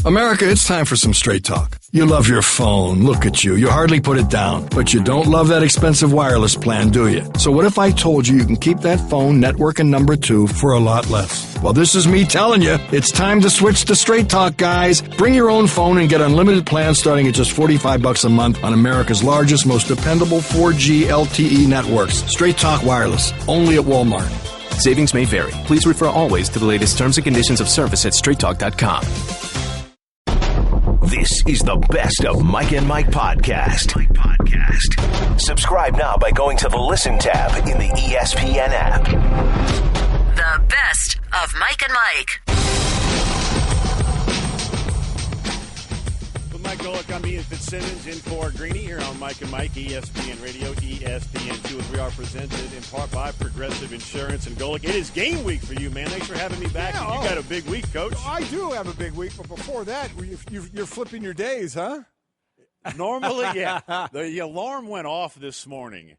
America, it's time for some straight talk. You love your phone. Look at you. You hardly put it down. But you don't love that expensive wireless plan, do you? So what if I told you can keep that phone, network, and number 2 for a lot less? Well, this is me telling you, it's time to switch to Straight Talk, guys. Bring your own phone and get unlimited plans starting at just $45 a month on America's largest, most dependable 4G LTE networks. Straight Talk Wireless, only at Walmart. Savings may vary. Please refer always to the latest terms and conditions of service at straighttalk.com. This is the Best of Mike and Mike podcast. Subscribe now by going to the Listen tab in the ESPN app. The Best of Mike and Mike. With Mike Golic, I'm Ian Fitzsimmons in for Greeny here on Mike and Mike, ESPN Radio, ESPN2, as we are presented in part by Progressive Insurance. And Golic, it is game week for you, man. Thanks for having me back. Yeah, you got a big week, Coach. I do have a big week, but before that, you're flipping your days, huh? Normally, yeah. The alarm went off this morning.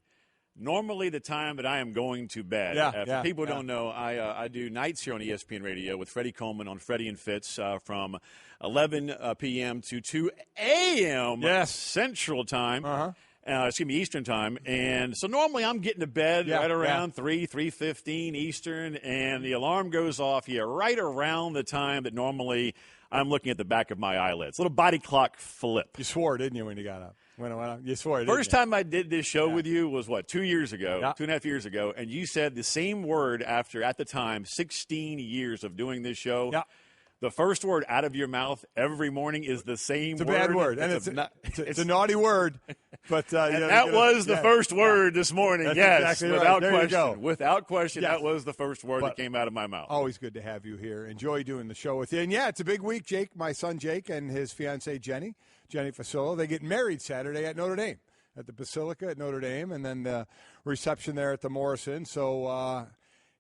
Normally the time that I am going to bed. For people who don't know, I do nights here on ESPN Radio with Freddie Coleman on Freddie and Fitz from 11 p.m. to 2 a.m. Central Time. Eastern Time. And so normally I'm getting to bed right around 3:15 Eastern, and the alarm goes off right around the time that normally I'm looking at the back of my eyelids. Little body clock flip. You swore, didn't you, when you got up? You swore, didn't First time I did this show with you was, 2 years ago, 2.5 years ago, and you said the same word after, at the time, 16 years of doing this show. Yeah. The first word out of your mouth every morning is the same word. It's a bad word, and it's a naughty word. But that was the first word this morning, That's exactly without right. question. Without question, that was the first word that came out of my mouth. Always good to have you here. Enjoy doing the show with you. And, it's a big week. Jake, my son Jake, and his fiancée Jenny Facillo, they get married Saturday at Notre Dame, at the Basilica at Notre Dame, and then the reception there at the Morrison. So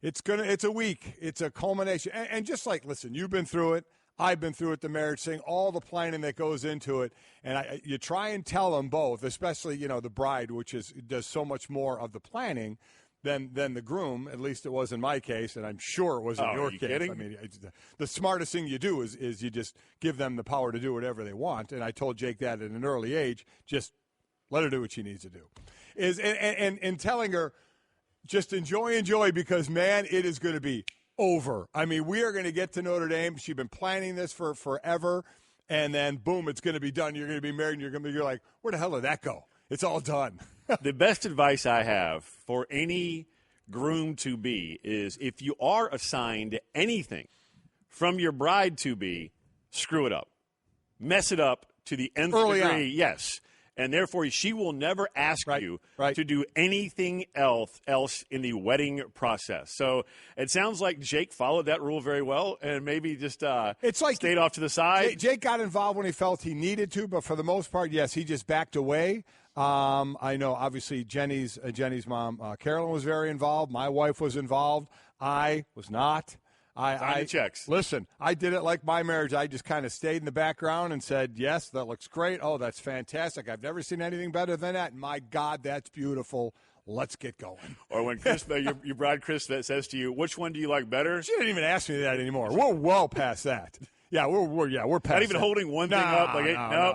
it's a week. It's a culmination. And just listen, you've been through it. I've been through it, the marriage thing, all the planning that goes into it. And you try and tell them both, especially, the bride, which does so much more of the planning than the groom. At least it was in my case, and I'm sure it was in your case. Kidding? I mean, the smartest thing you do is you just give them the power to do whatever they want. And I told Jake that at an early age, just let her do what she needs to do. And telling her, just enjoy, because, man, it is going to be over. I mean, we are going to get to Notre Dame. She's been planning this for forever, and then, boom, it's going to be done. You're going to be married, and you're like, where the hell did that go? It's all done. The best advice I have for any groom-to-be is if you are assigned anything from your bride-to-be, screw it up. Mess it up to the nth Early degree, on. yes. And therefore, she will never ask you to do anything else in the wedding process. So it sounds like Jake followed that rule very well and maybe just stayed off to the side. Jake got involved when he felt he needed to, but for the most part, yes, he just backed away. I know, obviously, Jenny's mom, Carolyn, was very involved. My wife was involved. I was not. Sign the checks. Listen, I did it like my marriage. I just kind of stayed in the background and said, yes, that looks great. Oh, that's fantastic. I've never seen anything better than that. My God, that's beautiful. Let's get going. Or when Chris, your bride Chris says to you, which one do you like better? She didn't even ask me that anymore. We're well past that. Yeah, we're past Not even that. holding one thing up. Like,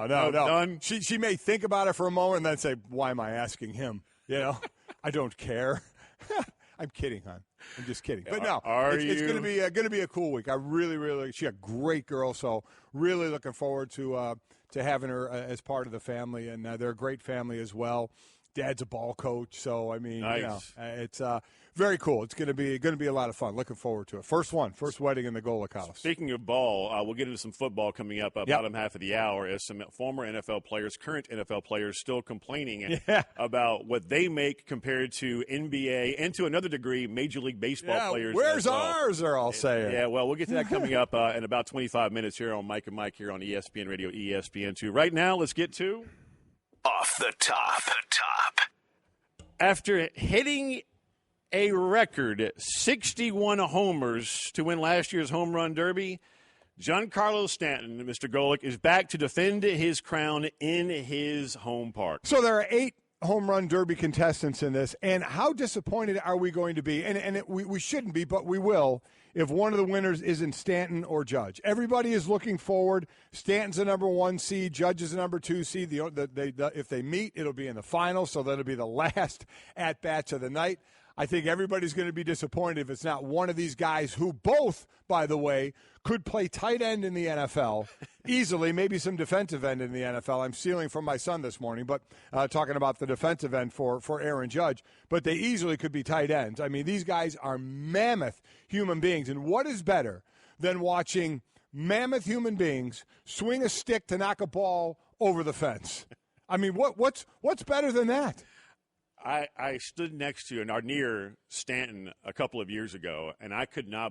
no. Done. She may think about it for a moment and then say, why am I asking him? I don't care. I'm kidding, hon. I'm just kidding. But no, it's going to be a cool week. I really, she's a great girl, so really looking forward to having her as part of the family, and they're a great family as well. Dad's a ball coach, so I mean, nice. It's very cool. It's going to be a lot of fun. Looking forward to it. First wedding in the Golic house. Speaking of ball, we'll get into some football coming up bottom half of the hour as some former NFL players, current NFL players, still complaining about what they make compared to NBA and to another degree Major League Baseball players. Where's ours? They're all saying. Yeah, well, we'll get to that coming up in about 25 minutes here on Mike and Mike here on ESPN Radio, ESPN2. Right now, let's get to Off the Top. After hitting a record 61 homers to win last year's home run derby, Giancarlo Stanton, Mr. Golic, is back to defend his crown in his home park. So there are 8 home run derby contestants in this, and how disappointed are we going to be? And we shouldn't be, but we will, if one of the winners isn't Stanton or Judge. Everybody is looking forward. Stanton's the number 1 seed. Judge is the number 2 seed. If they meet, it'll be in the final, so that'll be the last at-bats of the night. I think everybody's going to be disappointed if it's not one of these guys who both, by the way, could play tight end in the NFL easily, maybe some defensive end in the NFL. I'm stealing from my son this morning, but talking about the defensive end for Aaron Judge. But they easily could be tight ends. I mean, these guys are mammoth human beings. And what is better than watching mammoth human beings swing a stick to knock a ball over the fence? I mean, what's better than that? I stood next to or near Stanton a couple of years ago, and I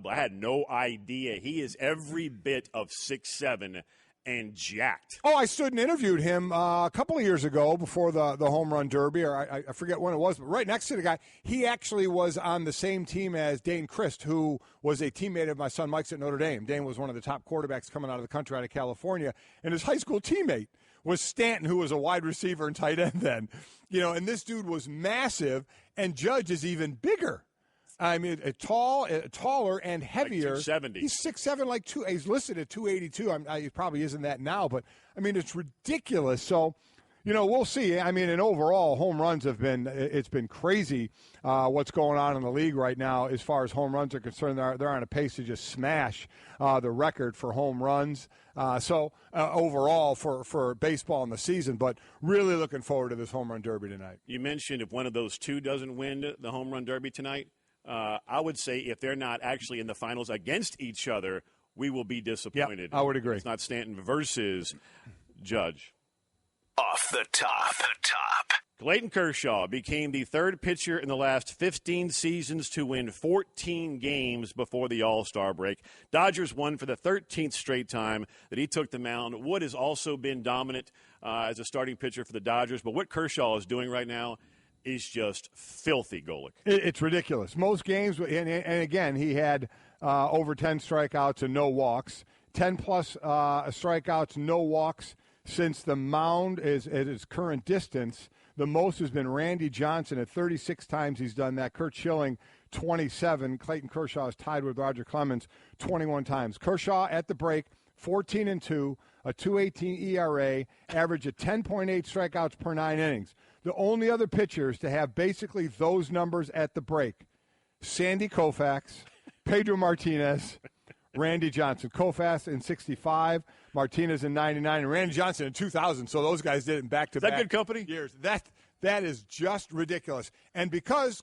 had no idea. He is every bit of 6'7" and jacked. Oh, I stood and interviewed him a couple of years ago before the home run derby, or I forget when it was, but right next to the guy. He actually was on the same team as Dane Christ, who was a teammate of my son Mike's at Notre Dame. Dane was one of the top quarterbacks coming out of the country, out of California, and his high school teammate was Stanton, who was a wide receiver and tight end then. And this dude was massive, and Judge is even bigger. I mean, taller and heavier. Like 270. He's 6'7", like he's listed at 282. He probably isn't that now, but, I mean, it's ridiculous. So, we'll see. I mean, and overall, home runs it's been crazy what's going on in the league right now as far as home runs are concerned. They're on a pace to just smash the record for home runs. Overall for baseball in the season, but really looking forward to this home run derby tonight. You mentioned if one of those two doesn't win the home run derby tonight, I would say if they're not actually in the finals against each other, we will be disappointed. Yep, I would agree. It's not Stanton versus Judge. Off the top. Clayton Kershaw became the third pitcher in the last 15 seasons to win 14 games before the All-Star break. Dodgers won for the 13th straight time that he took the mound. Wood has also been dominant as a starting pitcher for the Dodgers, but what Kershaw is doing right now is just filthy, Golic. It's ridiculous. Most games, and again, he had over 10 strikeouts and no walks. 10-plus strikeouts, no walks since the mound is at its current distance. The most has been Randy Johnson at 36 times he's done that. Curt Schilling, 27. Clayton Kershaw is tied with Roger Clemens 21 times. Kershaw at the break, 14-2, a 2.18 ERA, average of 10.8 strikeouts per 9 innings. The only other pitchers to have basically those numbers at the break, Sandy Koufax, Pedro Martinez, Randy Johnson. Koufax in 65, Martinez in 99, and Randy Johnson in 2000. So those guys did it in back-to-back. Is that good company? Years. That is just ridiculous. And because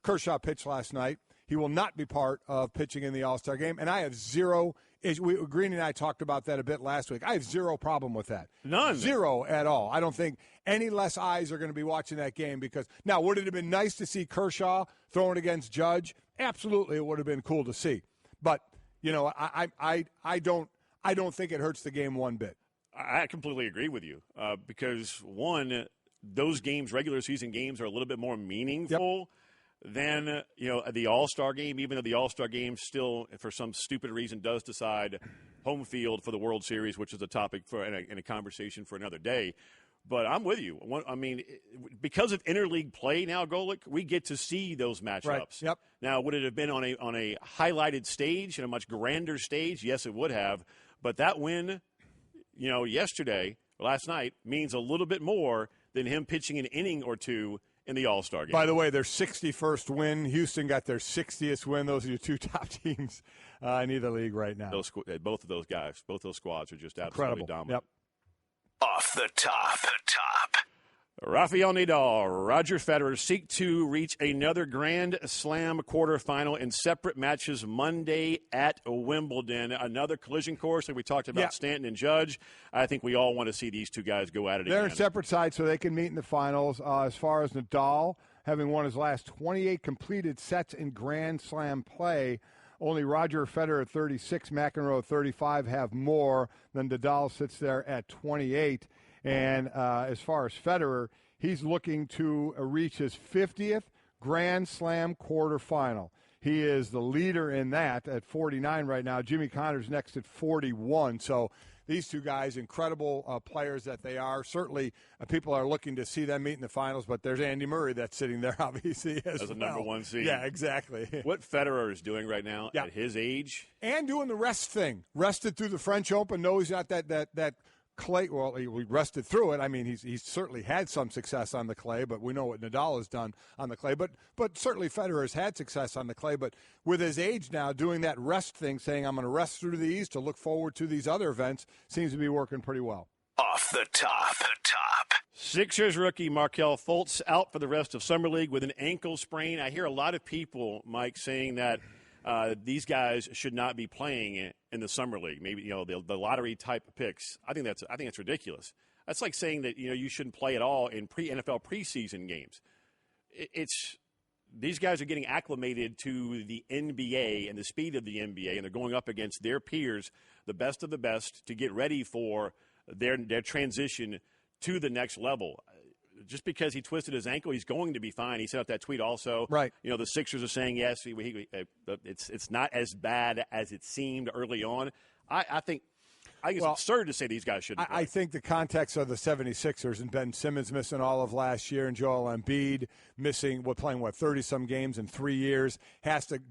Kershaw pitched last night, he will not be part of pitching in the All-Star game. And I have zero issue. Green and I talked about that a bit last week. I have zero problem with that. None. Zero at all. I don't think any less eyes are going to be watching that game because now would it have been nice to see Kershaw throwing against Judge? Absolutely, it would have been cool to see. But I don't think it hurts the game one bit. I completely agree with you because, one, those games, regular season games, are a little bit more meaningful than the All-Star game, even though the All-Star game still, for some stupid reason, does decide home field for the World Series, which is a topic for and a conversation for another day. But I'm with you. I mean, because of interleague play now, Golic, we get to see those matchups. Right. Yep. Now, would it have been on a highlighted stage and a much grander stage? Yes, it would have. But that win, last night, means a little bit more than him pitching an inning or two in the All-Star game. By the way, their 61st win. Houston got their 60th win. Those are your two top teams in either league right now. Both of those guys, both those squads are just absolutely dominant. Yep. Off the top. Rafael Nadal, Roger Federer seek to reach another Grand Slam quarterfinal in separate matches Monday at Wimbledon. Another collision course that we talked about, Stanton and Judge. I think we all want to see these two guys go at it again. They're in separate sides so they can meet in the finals. As far as Nadal, having won his last 28 completed sets in Grand Slam play, only Roger Federer at 36, McEnroe at 35 have more than Nadal sits there at 28. And as far as Federer, he's looking to reach his 50th Grand Slam quarterfinal. He is the leader in that at 49 right now. Jimmy Connor's next at 41. So these two guys, incredible players that they are. Certainly, people are looking to see them meet in the finals, but there's Andy Murray that's sitting there, obviously, as a number one seed. Yeah, exactly. What Federer is doing right now at his age. And doing the rest thing. Rested through the French Open. No, he's not that clay. Well, he rested through it. I mean, he's certainly had some success on the clay, but we know what Nadal has done on the clay. But certainly Federer has had success on the clay. But with his age now, doing that rest thing, saying I'm going to rest through these to look forward to these other events, seems to be working pretty well. Off the top. Sixers rookie Markelle Fultz out for the rest of Summer League with an ankle sprain. I hear a lot of people, Mike, saying that these guys should not be playing in the Summer League. Maybe the lottery type of picks. I think that's ridiculous. That's like saying that you shouldn't play at all in NFL preseason games. These guys are getting acclimated to the NBA and the speed of the NBA, and they're going up against their peers, the best of the best, to get ready for their transition to the next level. Just because he twisted his ankle, he's going to be fine. He sent out that tweet also. Right. The Sixers are saying, yes, it's not as bad as it seemed early on. I think it's absurd to say these guys shouldn't play. I think the context of the 76ers and Ben Simmons missing all of last year and Joel Embiid playing 30-some games in 3 years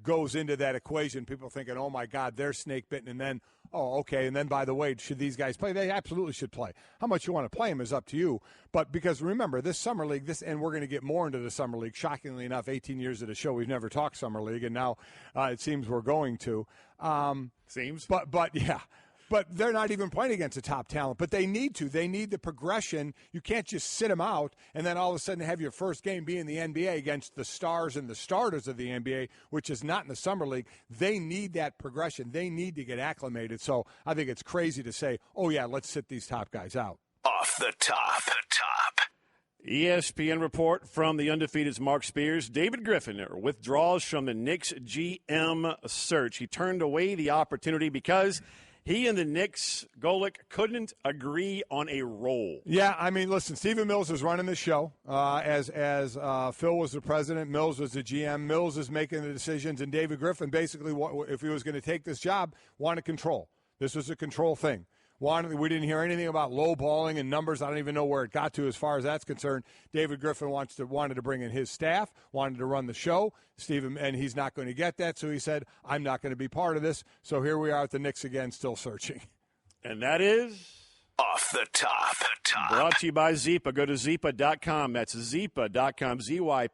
goes into that equation. People thinking, oh, my God, they're snake-bitten. And then, and then, by the way, should these guys play? They absolutely should play. How much you want to play them is up to you. But because, remember, this Summer League, and we're going to get more into the Summer League. Shockingly enough, 18 years of the show, we've never talked Summer League, and now it seems we're going to. Seems. But yeah. But they're not even playing against the top talent. But they need to. They need the progression. You can't just sit them out and then all of a sudden have your first game be in the NBA against the stars and the starters of the NBA, which is not in the Summer League. They need that progression. They need to get acclimated. So I think it's crazy to say, let's sit these top guys out. Off the top. ESPN report from the undefeated Mark Spears. David Griffin withdraws from the Knicks GM search. He turned away the opportunity because he and the Knicks, Golic, couldn't agree on a role. Yeah, I mean, listen, Stephen Mills is running the show. As Phil was the president, Mills was the GM. Mills is making the decisions, and David Griffin basically, if he was going to take this job, wanted control. This was a control thing. We didn't hear anything about lowballing and numbers. I don't even know where it got to as far as that's concerned. David Griffin wanted to bring in his staff, wanted to run the show. And he's not going to get that, so he said, I'm not going to be part of this. So here we are at the Knicks again, still searching. And that is Off the Top. Brought to you by Zeepa. Go to Zeepa.com. That's Zeepa.com, ZYPPAH.com,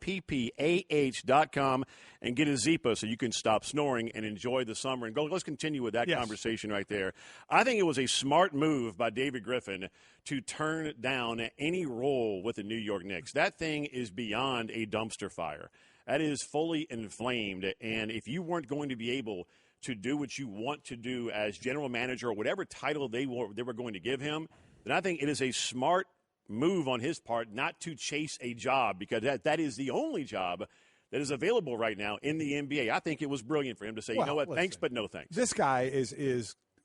and get a Zeepa so you can stop snoring and enjoy the summer. And let's continue with that conversation right there. I think it was a smart move by David Griffin to turn down any role with the New York Knicks. That thing is beyond a dumpster fire. That is fully inflamed, and if you weren't going to be able to do what you want to do as general manager or whatever title they were going to give him, then I think it is a smart move on his part not to chase a job, because that is the only job that is available right now in the NBA. I think it was brilliant for him to say, you know what, thanks, but no thanks. This guy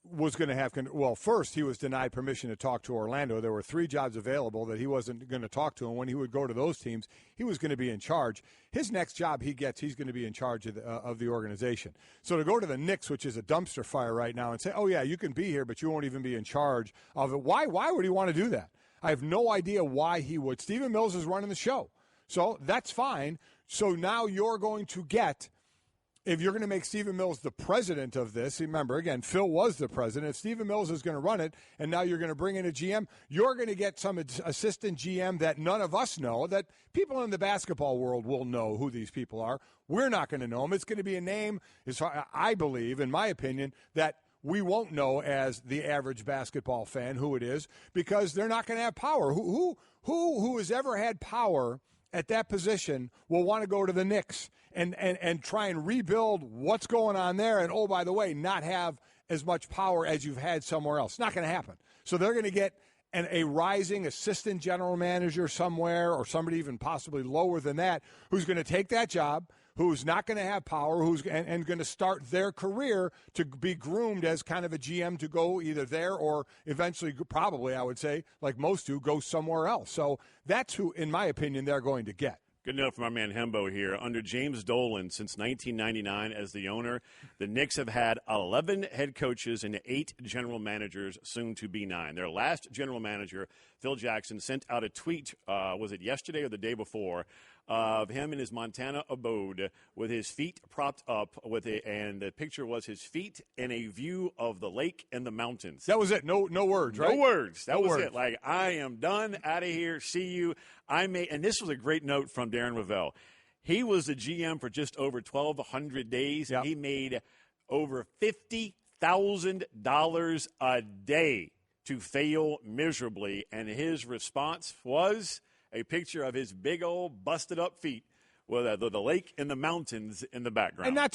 was going to have – first he was denied permission to talk to Orlando. There were 3 jobs available that he wasn't going to talk to, and when he would go to those teams, he was going to be in charge. His next job he gets, he's going to be in charge of the organization. So to go to the Knicks, which is a dumpster fire right now, and say, you can be here, but you won't even be in charge of it. Why would he want to do that? I have no idea why he would. Stephen Mills is running the show, so that's fine. So now you're going to get – if you're going to make Stephen Mills the president of this, remember, again, Phil was the president. If Stephen Mills is going to run it and now you're going to bring in a GM, you're going to get some assistant GM that none of us know, that people in the basketball world will know who these people are. We're not going to know them. It's going to be a name, I believe, in my opinion, that we won't know as the average basketball fan who it is, because they're not going to have power. Who has ever had power at that position will want to go to the Knicks and try and rebuild what's going on there, and, by the way, not have as much power as you've had somewhere else. Not going to happen. So they're going to get a rising assistant general manager somewhere, or somebody even possibly lower than that, who's going to take that job, who's not going to have power, and going to start their career to be groomed as kind of a GM to go either there or eventually, probably, I would say, like most do, go somewhere else. So that's who, in my opinion, they're going to get. Good note from our man Hembo here. Under James Dolan, since 1999 as the owner, the Knicks have had 11 head coaches and 8 general managers, soon to be 9. Their last general manager, Phil Jackson, sent out a tweet, was it yesterday or the day before, of him in his Montana abode with his feet propped up and the picture was his feet in a view of the lake and the mountains. That was it. No words, right? No words. That was it. Like, I am done, out of here, see you. And this was a great note from Darren Ravel. He was the GM for just over 1,200 days. Yep. He made over $50,000 a day to fail miserably, and his response was a picture of his big old busted-up feet with the lake and the mountains in the background. And not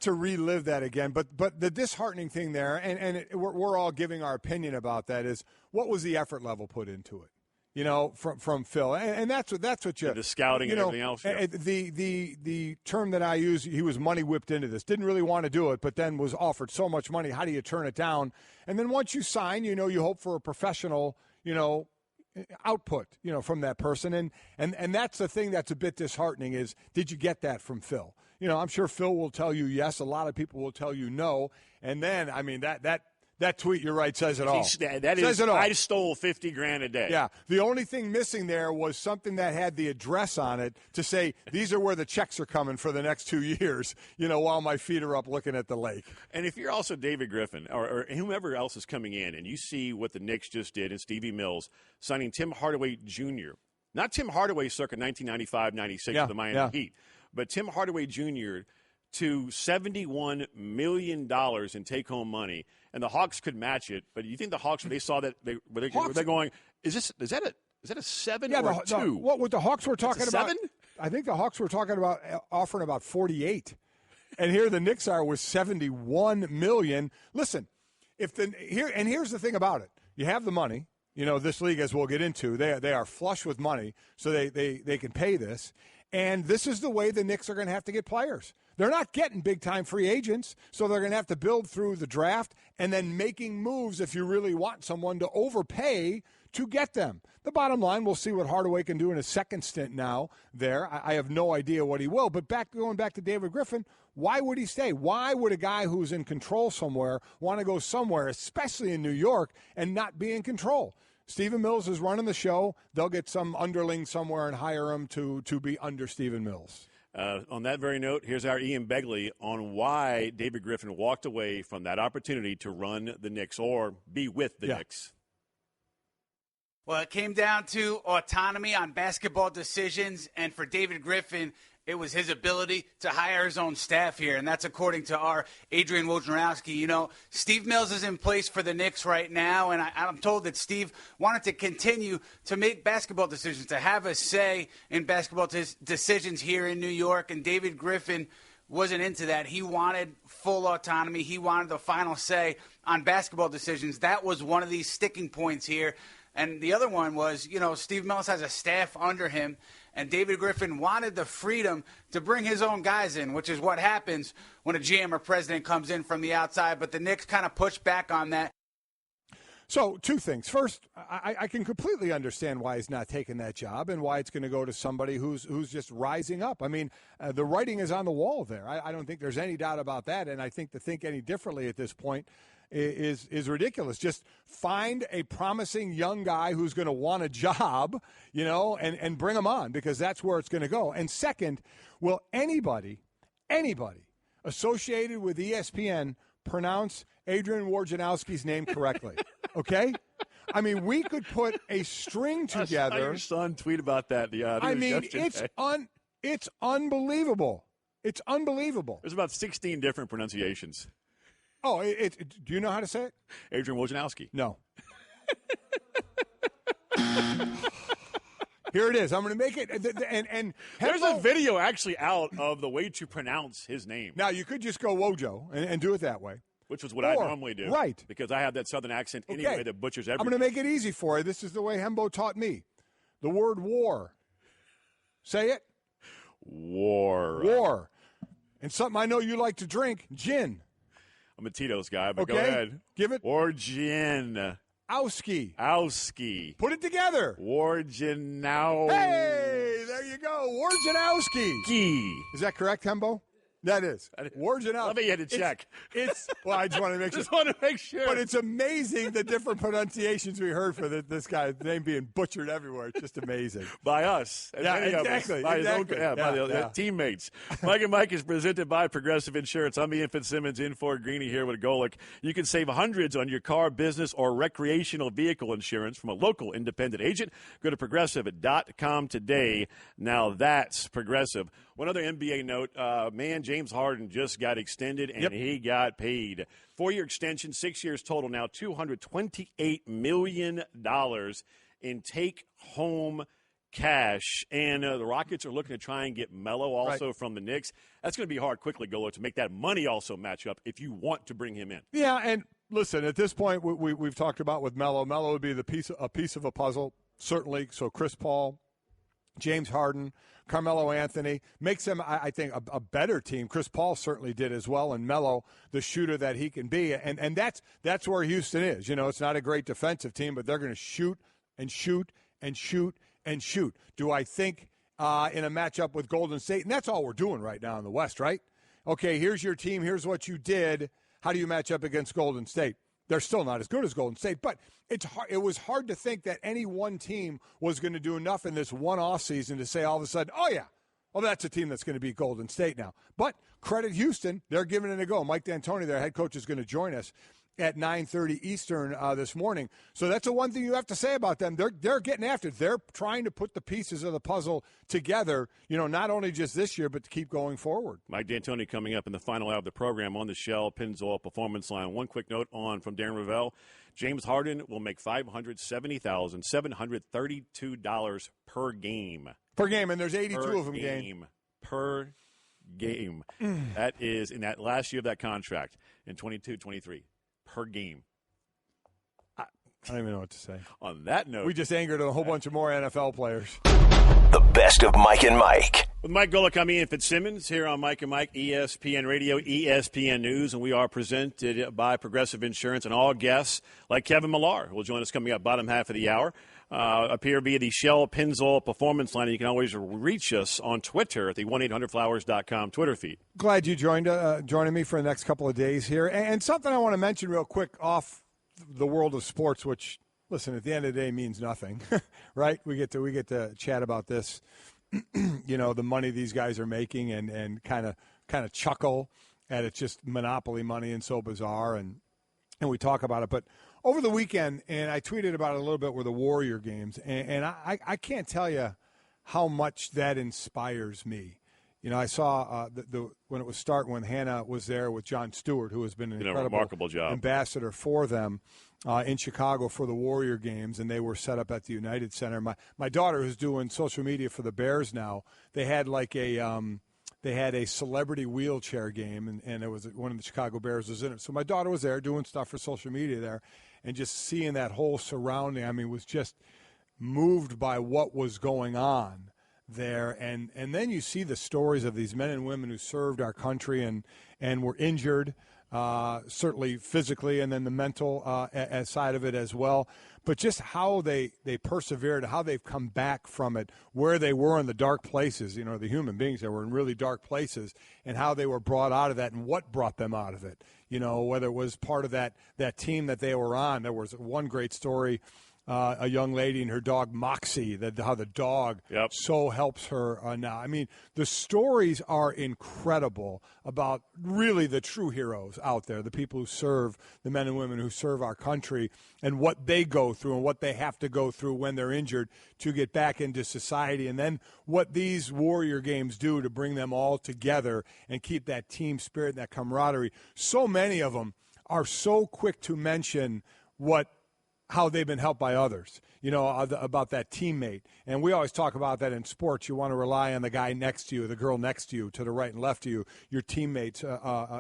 to relive that again, but the disheartening thing there, and we're all giving our opinion about that, is what was the effort level put into it? You know, from Phil, and that's what you, the scouting and everything else. Yeah. The term that I use, he was money whipped into this. Didn't really want to do it, but then was offered so much money. How do you turn it down? And then once you sign, you hope for a professional, output, from that person. And that's the thing that's a bit disheartening is, did you get that from Phil? I'm sure Phil will tell you yes. A lot of people will tell you no. And then, I mean, that tweet, you're right, says it all. Says it all. I stole $50,000 a day. Yeah. The only thing missing there was something that had the address on it to say, these are where the checks are coming for the next 2 years, while my feet are up looking at the lake. And if you're also David Griffin or whomever else is coming in and you see what the Knicks just did and Stevie Mills signing Tim Hardaway Jr., not Tim Hardaway circa 1995-96 with the Miami Heat, but Tim Hardaway Jr. to $71 million in take-home money. And the Hawks could match it, but you think the Hawks, when they saw that, were they going, is that a 7 or a 2? What the Hawks were talking about? 7? I think the Hawks were talking about offering about 48, and here the Knicks are with 71 million. Listen, here's the thing about it: you have the money. This league, as we'll get into, they are flush with money, so they can pay this. And this is the way the Knicks are going to have to get players. They're not getting big-time free agents, so they're going to have to build through the draft and then making moves if you really want someone to overpay to get them. The bottom line, we'll see what Hardaway can do in his second stint now there. I have no idea what he will. But going back to David Griffin, why would he stay? Why would a guy who's in control somewhere want to go somewhere, especially in New York, and not be in control? Stephen Mills is running the show. They'll get some underling somewhere and hire him to be under Stephen Mills. On that very note, here's our Ian Begley on why David Griffin walked away from that opportunity to run the Knicks or be with the Knicks. Well, it came down to autonomy on basketball decisions, and for David Griffin, it was his ability to hire his own staff here, and that's according to our Adrian Wojnarowski. Steve Mills is in place for the Knicks right now, and I'm told that Steve wanted to continue to make basketball decisions, to have a say in basketball decisions here in New York, and David Griffin wasn't into that. He wanted full autonomy. He wanted the final say on basketball decisions. That was one of these sticking points here. And the other one was, Steve Mills has a staff under him, and David Griffin wanted the freedom to bring his own guys in, which is what happens when a GM or president comes in from the outside. But the Knicks kind of pushed back on that. So, two things. First, I can completely understand why he's not taking that job and why it's going to go to somebody who's just rising up. I mean, the writing is on the wall there. I don't think there's any doubt about that, and I think to think any differently at this point is ridiculous. Just find a promising young guy who's going to want a job, and bring him on, because that's where it's going to go. And second, will anybody associated with ESPN pronounce Adrian Wojnarowski's name correctly? Okay? I mean, we could put a string together. I saw your son tweet about that. It's unbelievable. It's unbelievable. There's about 16 different pronunciations. Oh, do you know how to say it? Adrian Wojnarowski. No. Here it is. I'm going to make it. And there's a video actually out of the way to pronounce his name. Now, you could just go Wojo and do it that way. Which is what I normally do. Right. Because I have that southern accent anyway that butchers everything. I'm going to make it easy for you. This is the way Hembo taught me. The word war. Say it. War. War. And something I know you like to drink, gin. I'm a Tito's guy, but go ahead. Give it. Or gin. Owski. Owski. Put it together. Warginow. Hey, there There you go. Wojnarowski. Is that correct, Hembo? That is. Wojnarowski. Let me get a check. Well, I just want to make sure. Just want to make sure. But it's amazing the different pronunciations we heard for this guy's name being butchered everywhere. It's just amazing. By us. Yeah, exactly. By the teammates. Mike and Mike is presented by Progressive Insurance. I'm Ian Fitzsimmons in for Greeny here with Golic. You can save hundreds on your car, business, or recreational vehicle insurance from a local independent agent. Go to Progressive.com today. Now that's Progressive. One other NBA note, James Harden just got extended, and he got paid. 4-year extension, 6 years total now, $228 million in take-home cash. And the Rockets are looking to try and get Melo also from the Knicks. That's going to be hard quickly, Golo, to make that money also match up if you want to bring him in. Yeah, and listen, at this point, we've talked about with Melo. Melo would be a piece of a puzzle, certainly. So Chris Paul, James Harden, Carmelo Anthony makes him, I think, a better team. Chris Paul certainly did as well, and Melo, the shooter that he can be. And that's where Houston is. You know, it's not a great defensive team, but they're going to shoot and shoot and shoot and shoot. Do I think in a matchup with Golden State? And that's all we're doing right now in the West, right? Okay, here's your team. Here's what you did. How do you match up against Golden State? They're still not as good as Golden State, but it was hard to think that any one team was going to do enough in this one offseason to say all of a sudden, oh, yeah, well, that's a team that's going to beat Golden State now. But credit Houston. They're giving it a go. Mike D'Antoni, their head coach, is going to join us at 9:30 Eastern this morning. So that's the one thing you have to say about them. They're getting after it. They're trying to put the pieces of the puzzle together, you know, not only just this year, but to keep going forward. Mike D'Antoni coming up in the final hour of the program on the Shell Pennzoil Performance Line. One quick note from Darren Ravel. James Harden will make $570,732 per game. Per game, and there's 82 of them per game. That is in that last year of that contract in 22-23. Per game. I don't even know what to say. On that note, we just angered a whole bunch of more NFL players. The best of Mike and Mike. With Mike Golic, I'm Ian Fitzsimmons here on Mike and Mike, ESPN Radio, ESPN News, and we are presented by Progressive Insurance. And all guests, like Kevin Millar, will join us coming up bottom half of the hour. Appear via the Shell Pennzoil Performance Line. And you can always reach us on Twitter at the 1-800-Flowers.com Twitter feed. Glad you joining me for the next couple of days here. And something I want to mention real quick off the world of sports, which, listen, at the end of the day means nothing, right? We get to chat about this, you know, the money these guys are making and kind of chuckle at it's just monopoly money and so bizarre, and we talk about it. But over the weekend, and I tweeted about it a little bit, were the Warrior games, and I can't tell you how much that inspires me. You know, I saw when it was when Hannah was there with Jon Stewart, who has been an incredible remarkable job ambassador for them in Chicago for the Warrior games, and they were set up at the United Center. My daughter, who's doing social media for the Bears now, they had like a celebrity wheelchair game, and it was one of the Chicago Bears was in it. So my daughter was there doing stuff for social media there, and just seeing that whole surrounding, I mean, was just moved by what was going on there. And then you see the stories of these men and women who served our country and were injured, certainly physically, and then the mental side of it as well. But just how they persevered, how they've come back from it, where they were in the dark places, you know, the human beings that were in really dark places, and how they were brought out of that and what brought them out of it. You know, whether it was part of that team that they were on. There was one great story, a young lady and her dog Moxie, how the dog so helps her now. I mean, the stories are incredible about really the true heroes out there, the people who serve, the men and women who serve our country, and what they go through and what they have to go through when they're injured to get back into society, and then what these Warrior games do to bring them all together and keep that team spirit and that camaraderie. So many of them are so quick to mention how they've been helped by others, you know, about that teammate. And we always talk about that in sports. You want to rely on the guy next to you, the girl next to you, to the right and left of you, your teammates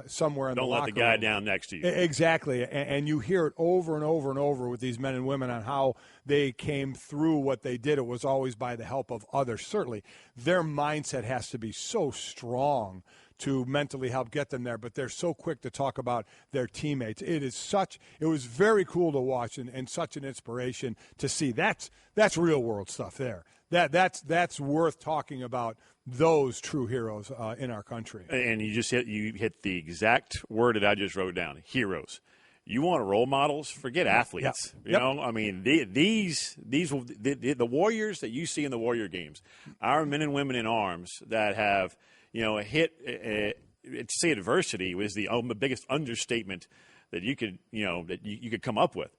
somewhere in the locker room. Don't let the guy down next to you. Exactly. And you hear it over and over and over with these men and women on how they came through what they did. It was always by the help of others. Certainly, their mindset has to be so strong to mentally help get them there, but they're so quick to talk about their teammates. It was very cool to watch and such an inspiration to see. That's real world stuff there. That's worth talking about, those true heroes in our country. And you hit the exact word that I just wrote down, heroes. You want role models? Forget athletes. You know, I mean, the warriors that you see in the Warrior games, our men and women in arms that have, hit to say adversity was the biggest understatement that you could come up with,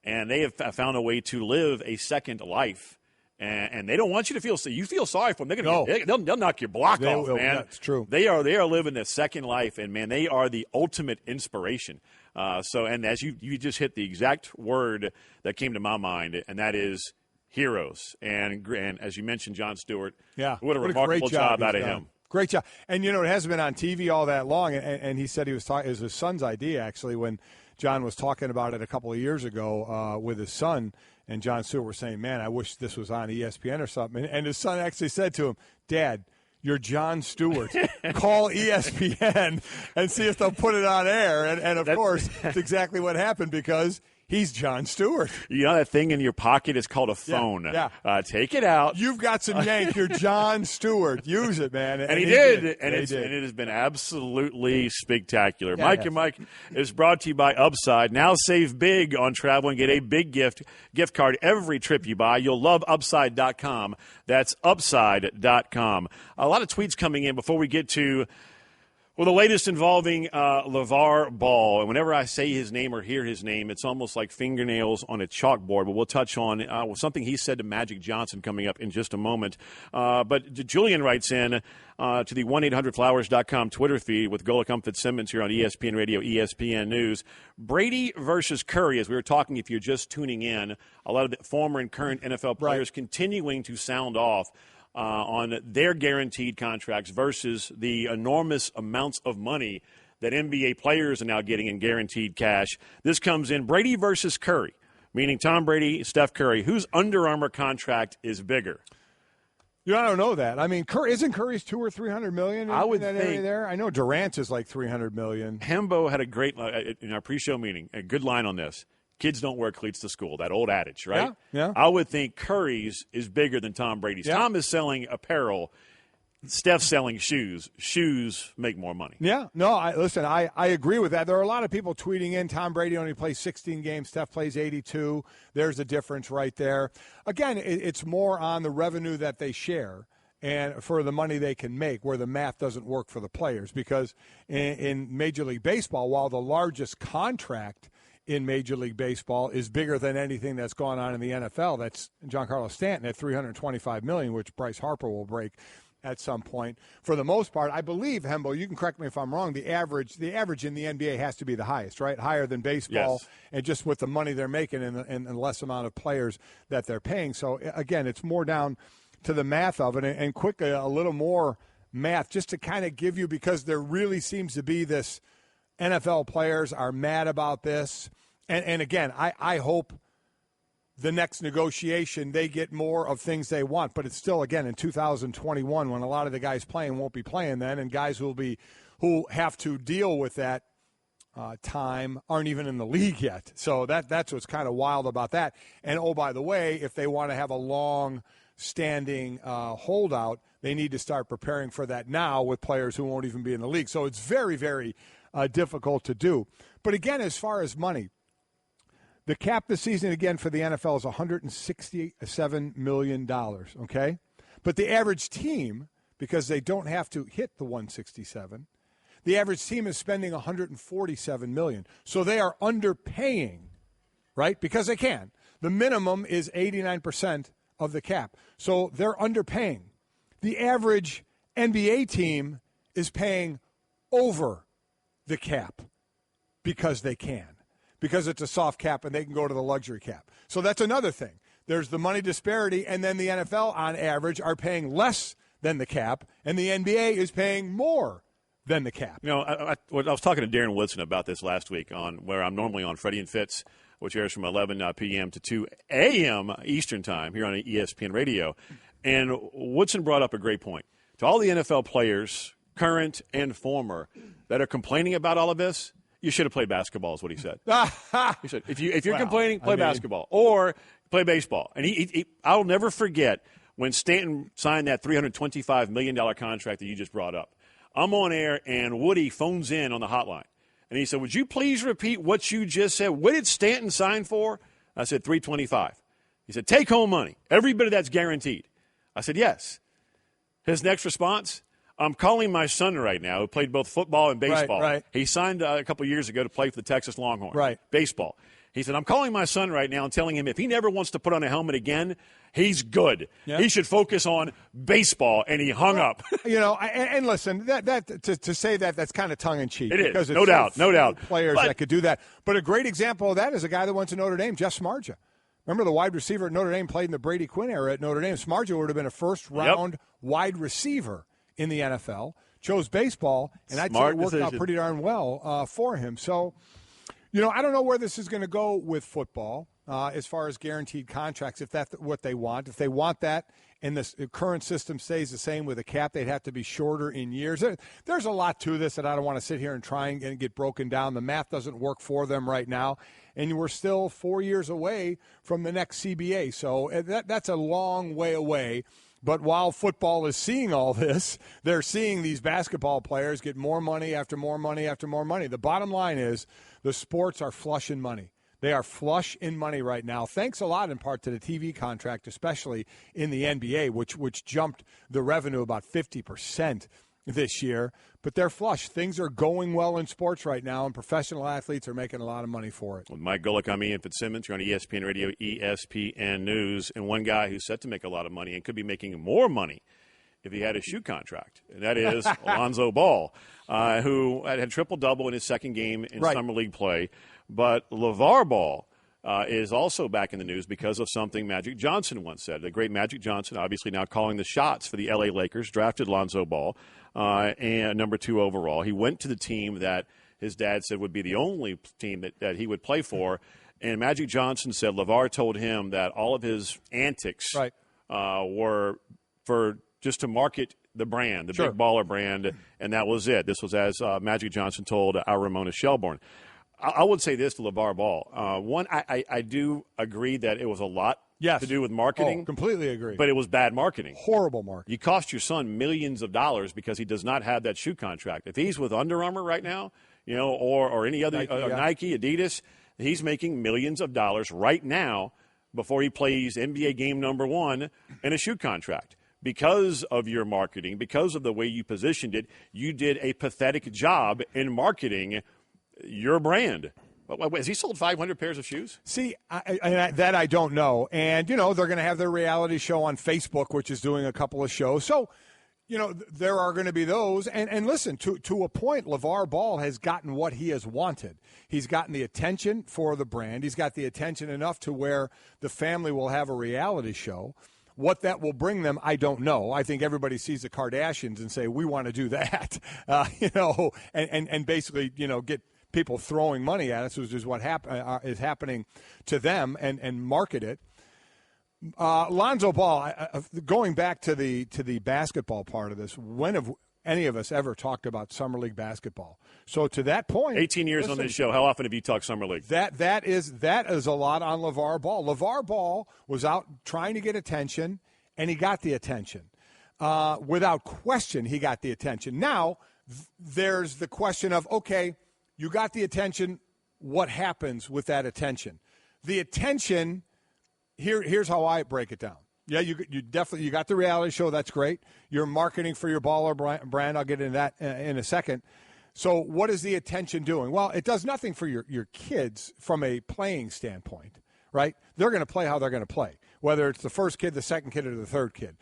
and they have found a way to live a second life. And they don't want you to feel – you feel sorry for them. They'll knock your block off, man. That's true. They are living their second life, and, man, they are the ultimate inspiration. And as you just hit the exact word that came to my mind, and that is heroes. And as you mentioned, Jon Stewart, what a remarkable job out of him. Great job. And, it hasn't been on TV all that long, and he said it was his son's idea, actually, when John was talking about it a couple of years ago with his son. And Jon Stewart was saying, man, I wish this was on ESPN or something. And his son actually said to him, Dad, you're Jon Stewart. Call ESPN and see if they'll put it on air. And of course, that's exactly what happened because he's Jon Stewart. You know that thing in your pocket is called a phone. Yeah. Take it out. You've got some yank. You're Jon Stewart. Use it, man. And he did. And it has been absolutely spectacular. Mike and Mike is brought to you by Upside. Now save big on travel and get a big gift card every trip you buy. You'll love Upside.com. That's Upside.com. A lot of tweets coming in before we get to the latest involving LeVar Ball. And whenever I say his name or hear his name, it's almost like fingernails on a chalkboard. But we'll touch on something he said to Magic Johnson coming up in just a moment. But Julian writes in to the 1-800-Flowers.com Twitter feed with Golic Ian Fitzsimmons here on ESPN Radio, ESPN News. Brady versus Curry, as we were talking, if you're just tuning in, a lot of the former and current NFL players continuing to sound off on their guaranteed contracts versus the enormous amounts of money that NBA players are now getting in guaranteed cash. This comes in Brady versus Curry, meaning Tom Brady, Steph Curry. Whose Under Armour contract is bigger? I don't know that. I mean, isn't Curry's $200 or $300 million in that area there? I know Durant's is like $300 million. Hembo had a great in our pre-show meeting, a good line on this. Kids don't wear cleats to school, that old adage, right? Yeah. I would think Curry's is bigger than Tom Brady's. Yeah. Tom is selling apparel. Steph's selling shoes. Shoes make more money. Yeah. No, I agree with that. There are a lot of people tweeting in Tom Brady only plays 16 games. Steph plays 82. There's a difference right there. Again, it's more on the revenue that they share and for the money they can make, where the math doesn't work for the players. Because in Major League Baseball, while the largest contract in Major League Baseball is bigger than anything that's gone on in the NFL, that's Giancarlo Stanton at $325 million, which Bryce Harper will break at some point. For the most part, I believe, Hembo, you can correct me if I'm wrong, the average in the NBA has to be the highest, right? Higher than baseball, yes. And just with the money they're making and the less amount of players that they're paying. So, again, it's more down to the math of it. And quickly, a little more math just to kind of give you, because there really seems to be this NFL players are mad about this. And again, I hope the next negotiation they get more of things they want. But it's still, again, in 2021 when a lot of the guys playing won't be playing then, and guys who have to deal with that time aren't even in the league yet. So that's what's kind of wild about that. And, oh, by the way, if they want to have a long-standing holdout, they need to start preparing for that now with players who won't even be in the league. So it's very, very difficult to do. But, again, as far as money, the cap this season, again, for the NFL is $167 million, okay? But the average team, because they don't have to hit the 167, the average team is spending $147 million. So they are underpaying, right, because they can. The minimum is 89% of the cap. So they're underpaying. The average NBA team is paying over the cap because they can. Because it's a soft cap and they can go to the luxury cap. So that's another thing. There's the money disparity, and then the NFL, on average, are paying less than the cap, and the NBA is paying more than the cap. I was talking to Darren Woodson about this last week on where I'm normally on Freddie and Fitz, which airs from 11 p.m. to 2 a.m. Eastern Time here on ESPN Radio. And Woodson brought up a great point. To all the NFL players current and former, that are complaining about all of this, you should have played basketball, is what he said. He said, if you're complaining, play basketball or play baseball. And I'll never forget when Stanton signed that $325 million contract that you just brought up. I'm on air, and Woody phones in on the hotline. And he said, would you please repeat what you just said? What did Stanton sign for? I said, $325. He said, take home money. Every bit of that's guaranteed. I said, yes. His next response, I'm calling my son right now, who played both football and baseball. Right. He signed a couple years ago to play for the Texas Longhorns. Right. Baseball. He said, I'm calling my son right now and telling him if he never wants to put on a helmet again, he's good. Yeah. He should focus on baseball, and he hung up. And listen, to say that's kind of tongue-in-cheek. It is, because no doubt. Players that could do that. But a great example of that is a guy that went to Notre Dame, Jeff Smarja. Remember the wide receiver at Notre Dame played in the Brady Quinn era at Notre Dame. Smarja would have been a first-round wide receiver in the NFL. Chose baseball, and I'd say it worked out pretty darn well for him. So, I don't know where this is going to go with football as far as guaranteed contracts, if that's what they want. If they want that and the current system stays the same with a cap, they'd have to be shorter in years. There's a lot to this that I don't want to sit here and try and get broken down. The math doesn't work for them right now, and we're still 4 years away from the next CBA. So that's a long way away. But while football is seeing all this, they're seeing these basketball players get more money after more money after more money. The bottom line is the sports are flush in money. They are flush in money right now, thanks a lot in part to the TV contract, especially in the NBA, which jumped the revenue about 50% this year. But they're flush. Things are going well in sports right now, and professional athletes are making a lot of money for it. With Mike Golic, I'm Ian Fitzsimmons. You're on ESPN Radio, ESPN News. And one guy who's set to make a lot of money and could be making more money if he had a shoe contract, and that is Lonzo Ball, who had triple-double in his second game in Summer League play. But LeVar Ball is also back in the news because of something Magic Johnson once said. The great Magic Johnson, obviously now calling the shots for the L.A. Lakers, drafted Lonzo Ball, and number 2 overall. He went to the team that his dad said would be the only team that he would play for. And Magic Johnson said LeVar told him that all of his antics were for just to market the brand, the Big Baller brand, and that was it. This was as Magic Johnson told our Ramona Shelburne. I would say this to LeVar Ball. One, I do agree that it was a lot to do with marketing. Oh, completely agree. But it was bad marketing. Horrible marketing. You cost your son millions of dollars because he does not have that shoe contract. If he's with Under Armour right now, or any other Nike, Adidas, he's making millions of dollars right now before he plays NBA game number 1 in a shoe contract. Because of your marketing, because of the way you positioned it, you did a pathetic job in marketing your brand. Has he sold 500 pairs of shoes? See, that I don't know. And, they're going to have their reality show on Facebook, which is doing a couple of shows. So, there are going to be those. And listen, to a point, LeVar Ball has gotten what he has wanted. He's gotten the attention for the brand. He's got the attention enough to where the family will have a reality show. What that will bring them, I don't know. I think everybody sees the Kardashians and say, we want to do that, and basically, get people throwing money at us, which is what is happening to them, and market it. Lonzo Ball, going back to the basketball part of this, when have any of us ever talked about Summer League basketball? So to that point, 18 years on this show, how often have you talked Summer League? That is a lot on LeVar Ball. LeVar Ball was out trying to get attention, and he got the attention. Without question, he got the attention. Now, there's the question of, okay, you got the attention, what happens with that attention? The attention, here's how I break it down. Yeah, you definitely got the reality show. That's great. You're marketing for your baller brand. I'll get into that in a second. So what is the attention doing? Well, it does nothing for your kids from a playing standpoint, right? They're going to play how they're going to play, whether it's the first kid, the second kid, or the third kid.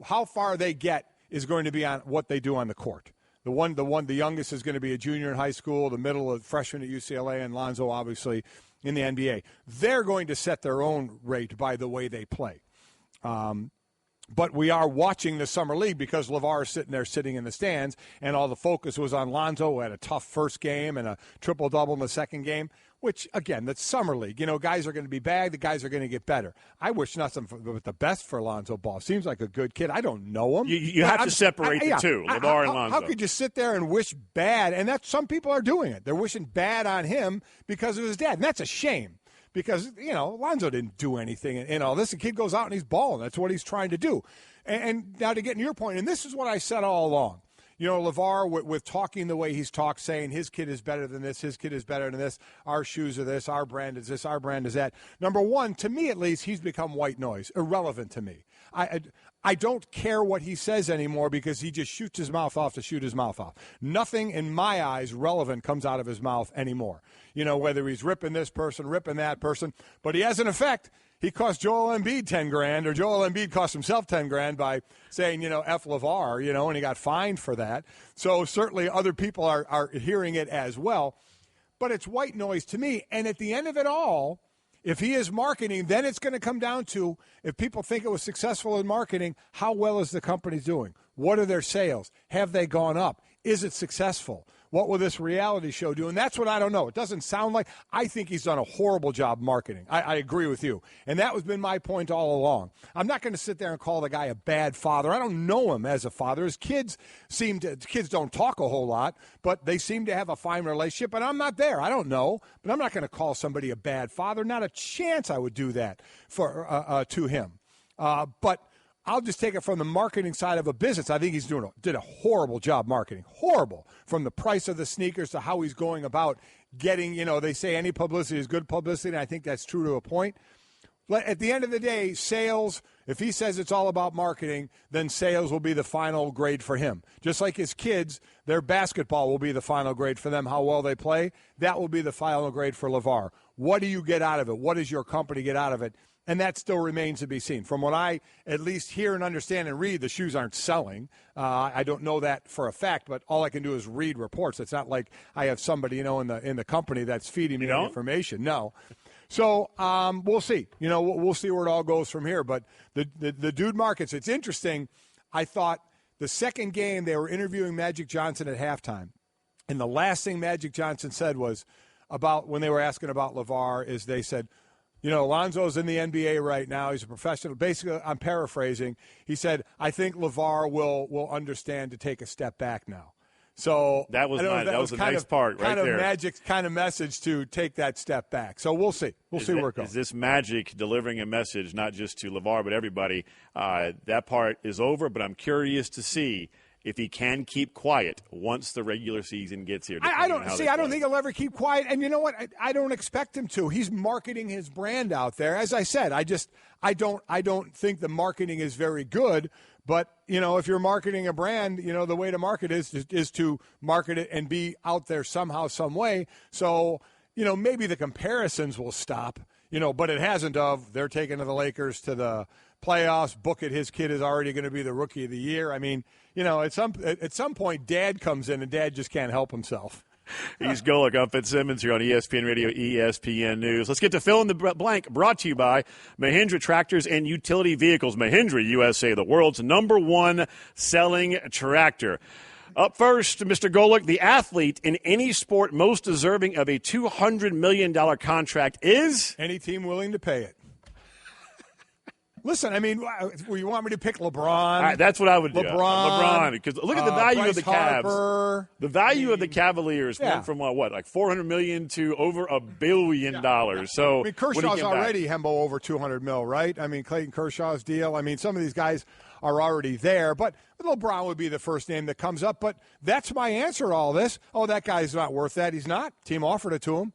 How far they get is going to be on what they do on the court. The youngest is going to be a junior in high school, the middle of freshman at UCLA, and Lonzo obviously in the NBA. They're going to set their own rate by the way they play. But we are watching the Summer League because LeVar is sitting in the stands, and all the focus was on Lonzo, who had a tough first game and a triple-double in the second game. which, again, that's summer league. Guys are going to be bad. The guys are going to get better. I wish nothing but the best for Alonzo Ball. Seems like a good kid. I don't know him. You have to separate the two, LeVar and Lonzo. How could you sit there and wish bad? And that's some people are doing it. They're wishing bad on him because of his dad. And that's a shame because, Lonzo didn't do anything in all this. The kid goes out and he's balling. That's what he's trying to do. And now to get to your point, and this is what I said all along. LeVar, with talking the way he's talked, saying his kid is better than this, his kid is better than this, our shoes are this, our brand is this, our brand is that. Number one, to me at least, he's become white noise, irrelevant to me. I don't care what he says anymore because he just shoots his mouth off to shoot his mouth off. Nothing in my eyes relevant comes out of his mouth anymore. Whether he's ripping this person, ripping that person, but he has an effect. He cost Joel Embiid $10,000, or Joel Embiid cost himself $10,000 by saying, F LeVar, and he got fined for that. So certainly other people are hearing it as well. But it's white noise to me. And at the end of it all, if he is marketing, then it's going to come down to, if people think it was successful in marketing, how well is the company doing? What are their sales? Have they gone up? Is it successful? What will this reality show do? And that's what I don't know. It doesn't sound like. I think he's done a horrible job marketing. I agree with you. And that has been my point all along. I'm not going to sit there and call the guy a bad father. I don't know him as a father. His kids don't talk a whole lot, but they seem to have a fine relationship. And I'm not there. I don't know. But I'm not going to call somebody a bad father. Not a chance I would do that to him. But I'll just take it from the marketing side of a business. I think he's did a horrible job marketing. Horrible. From the price of the sneakers to how he's going about getting, they say any publicity is good publicity, and I think that's true to a point. At the end of the day, sales, if he says it's all about marketing, then sales will be the final grade for him. Just like his kids, their basketball will be the final grade for them, how well they play. That will be the final grade for LeVar. What do you get out of it? What does your company get out of it? And that still remains to be seen. From what I at least hear and understand and read, the shoes aren't selling. I don't know that for a fact, but all I can do is read reports. It's not like I have somebody, in the company that's feeding me the information. No. So we'll see. We'll see where it all goes from here. But the dude markets, it's interesting. I thought the second game they were interviewing Magic Johnson at halftime, and the last thing Magic Johnson said was about when they were asking about LeVar is they said, Alonzo's in the NBA right now. He's a professional. Basically, I'm paraphrasing. He said, I think LeVar will understand to take a step back now. So that was the nice part right there. Kind of Magic's kind of message to take that step back. So we'll see. We'll see where it goes. Is this Magic delivering a message not just to LeVar but everybody? That part is over, but I'm curious to see if he can keep quiet once the regular season gets here. I don't think he'll ever keep quiet. And you know what? I don't expect him to. He's marketing his brand out there. As I said, I don't think the marketing is very good. But, if you're marketing a brand, the way to market is to market it and be out there somehow, some way. So, maybe the comparisons will stop, but it hasn't they're taking the Lakers to the playoffs. Book it. His kid is already going to be the rookie of the year. I mean, at some point, Dad comes in and Dad just can't help himself. He's Golic. I'm Fitzsimmons here on ESPN Radio, ESPN News. Let's get to fill in the blank, brought to you by Mahindra Tractors and Utility Vehicles. Mahindra USA, the world's #1 selling tractor. Up first, Mr. Golic, the athlete in any sport most deserving of a $200 million contract is? Any team willing to pay it. Listen, I mean, you want me to pick LeBron? That's what I would do. LeBron. Because look at the value Bryce of the Cavs. Harper. The value of the Cavaliers went from like $400 million to over $1 billion. So Kershaw's already Hembo over $200 million, right? I mean, Clayton Kershaw's deal. I mean, some of these guys are already there, but LeBron would be the first name that comes up. But that's my answer to all this. Oh, that guy's not worth that. He's not. Team offered it to him.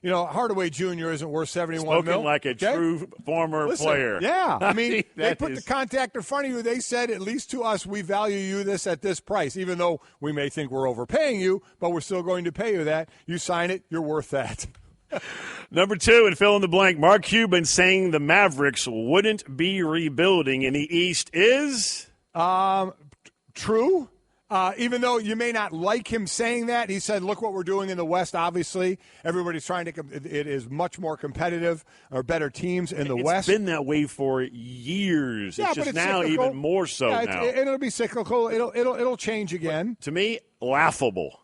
Hardaway Jr. isn't worth $71 million. Spoken like a true former player. Yeah. I mean, they put the contract in front of you. They said, at least to us, we value you this at this price, even though we may think we're overpaying you, but we're still going to pay you that. You sign it, you're worth that. Number 2, and fill in the blank, Mark Cuban saying the Mavericks wouldn't be rebuilding in the East is? True. Even though you may not like him saying that, he said, look what we're doing in the West, obviously. Everybody's trying to – it is much more competitive or better teams in the West. It's been that way for years. Yeah, it's just it's now cyclical. Even more so now. It'll be cyclical. It'll change again. To me, laughable.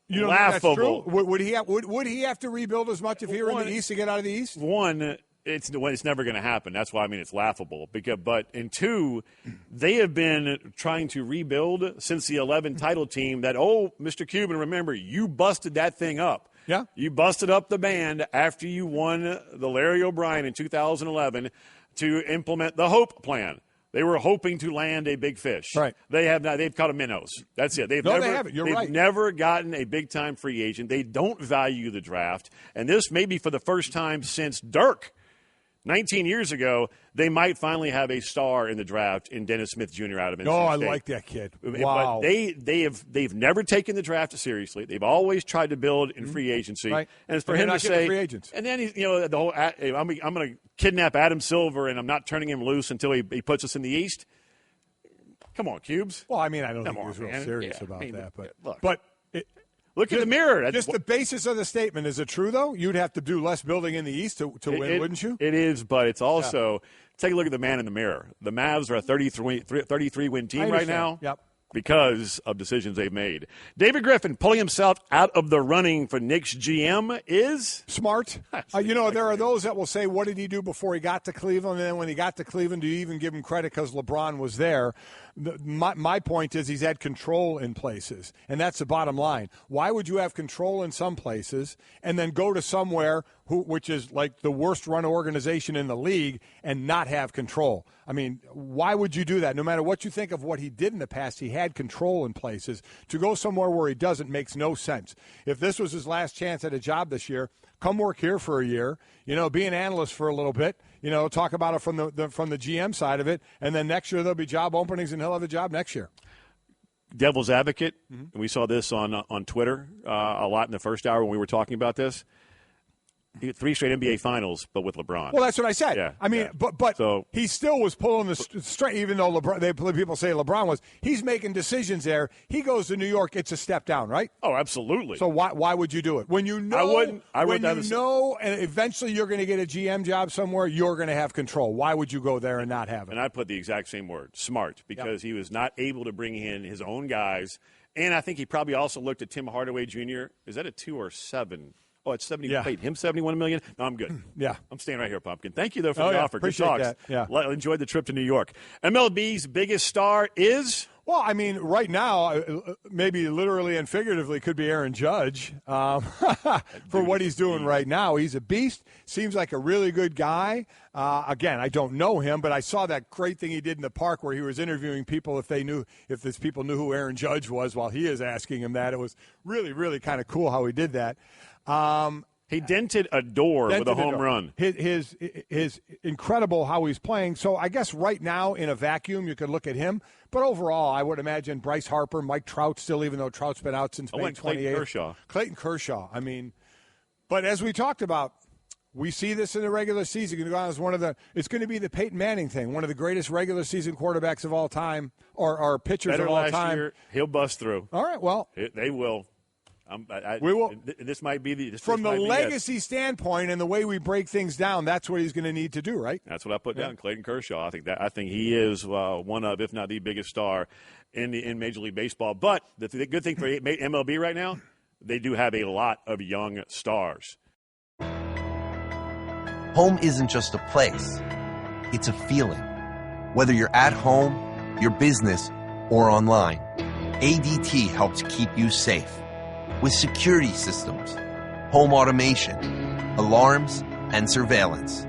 You don't laughable. think that's true? Would he have to rebuild as much if he were in the East to get out of the East? One, it's never going to happen. That's why it's laughable. And two, they have been trying to rebuild since the 11 title team. Mr. Cuban, remember, you busted that thing up. Yeah. You busted up the band after you won the Larry O'Brien in 2011 to implement the Hope Plan. They were hoping to land a big fish. Right. They have not. They've caught a minnows. That's it. They haven't. You're right. They've never gotten a big-time free agent. They don't value the draft. And this may be for the first time since Dirk. 19 years ago, they might finally have a star in the draft in Dennis Smith Jr. out of NC State. Oh, I like that kid. Wow. But they've never taken the draft seriously. They've always tried to build in free agency. Right. And it's for him to say, free agents. And then the whole I'm going to kidnap Adam Silver and I'm not turning him loose until he puts us in the East. Come on, Cubes. Well, I don't think he was real serious about that. But look in the mirror. Just the basis of the statement. Is it true, though? You'd have to do less building in the East to win, wouldn't you? It is, but it's also take a look at the man in the mirror. The Mavs are a 33-win team right now. Yep. Because of decisions they've made. David Griffin pulling himself out of the running for Knicks GM is smart. There are those that will say, what did he do before he got to Cleveland? And then when he got to Cleveland, do you even give him credit because LeBron was there? My point is he's had control in places, and that's the bottom line. Why would you have control in some places and then go to somewhere which is like the worst run organization in the league and not have control? Why would you do that? No matter what you think of what he did in the past, he had control in places. To go somewhere where he doesn't makes no sense. If this was his last chance at a job this year, come work here for a year, be an analyst for a little bit, talk about it from the GM side of it, and then next year there'll be job openings and he'll have a job next year. Devil's advocate, and we saw this on Twitter a lot in the first hour when we were talking about this. 3 straight NBA Finals, but with LeBron. Well, that's what I said. Yeah, But he still was pulling the straight, even though people say LeBron was. He's making decisions there. He goes to New York. It's a step down, right? Oh, absolutely. So why would you do it when you know? And eventually you're going to get a GM job somewhere. You're going to have control. Why would you go there and not have it? And I put the exact same word, smart, because he was not able to bring in his own guys, and I think he probably also looked at Tim Hardaway Jr. Is that a 2 or 7? Oh, it's 70. Yeah. Wait, him $71 million? No, I'm good. Yeah. I'm staying right here, Pumpkin. Thank you, though, for the offer. Appreciate Good talks. that. Yeah. Enjoyed the trip to New York. MLB's biggest star is? Well, right now, maybe literally and figuratively, could be Aaron Judge for what he's doing right now. He's a beast. Seems like a really good guy. Again, I don't know him, but I saw that great thing he did in the park where he was interviewing people if these people knew who Aaron Judge was while he is asking him that. It was really, really kind of cool how he did that. He dented a door with a home run. His incredible how he's playing. So I guess right now in a vacuum you could look at him. But overall, I would imagine Bryce Harper, Mike Trout still, even though Trout's been out since May 28th. Clayton Kershaw. But as we talked about, we see this in the regular season. It's going to be the Peyton Manning thing, one of the greatest regular season quarterbacks of all time, or pitchers of all time. Year, he'll bust through. All right, well. They will. We will. This might be from the legacy standpoint and the way we break things down. That's what he's going to need to do, right? That's what I put down. Clayton Kershaw. I think he is one of, if not the biggest star in Major League Baseball. But the good thing for MLB right now, they do have a lot of young stars. Home isn't just a place; it's a feeling. Whether you're at home, your business, or online, ADT helps keep you safe. With security systems, home automation, alarms, and surveillance,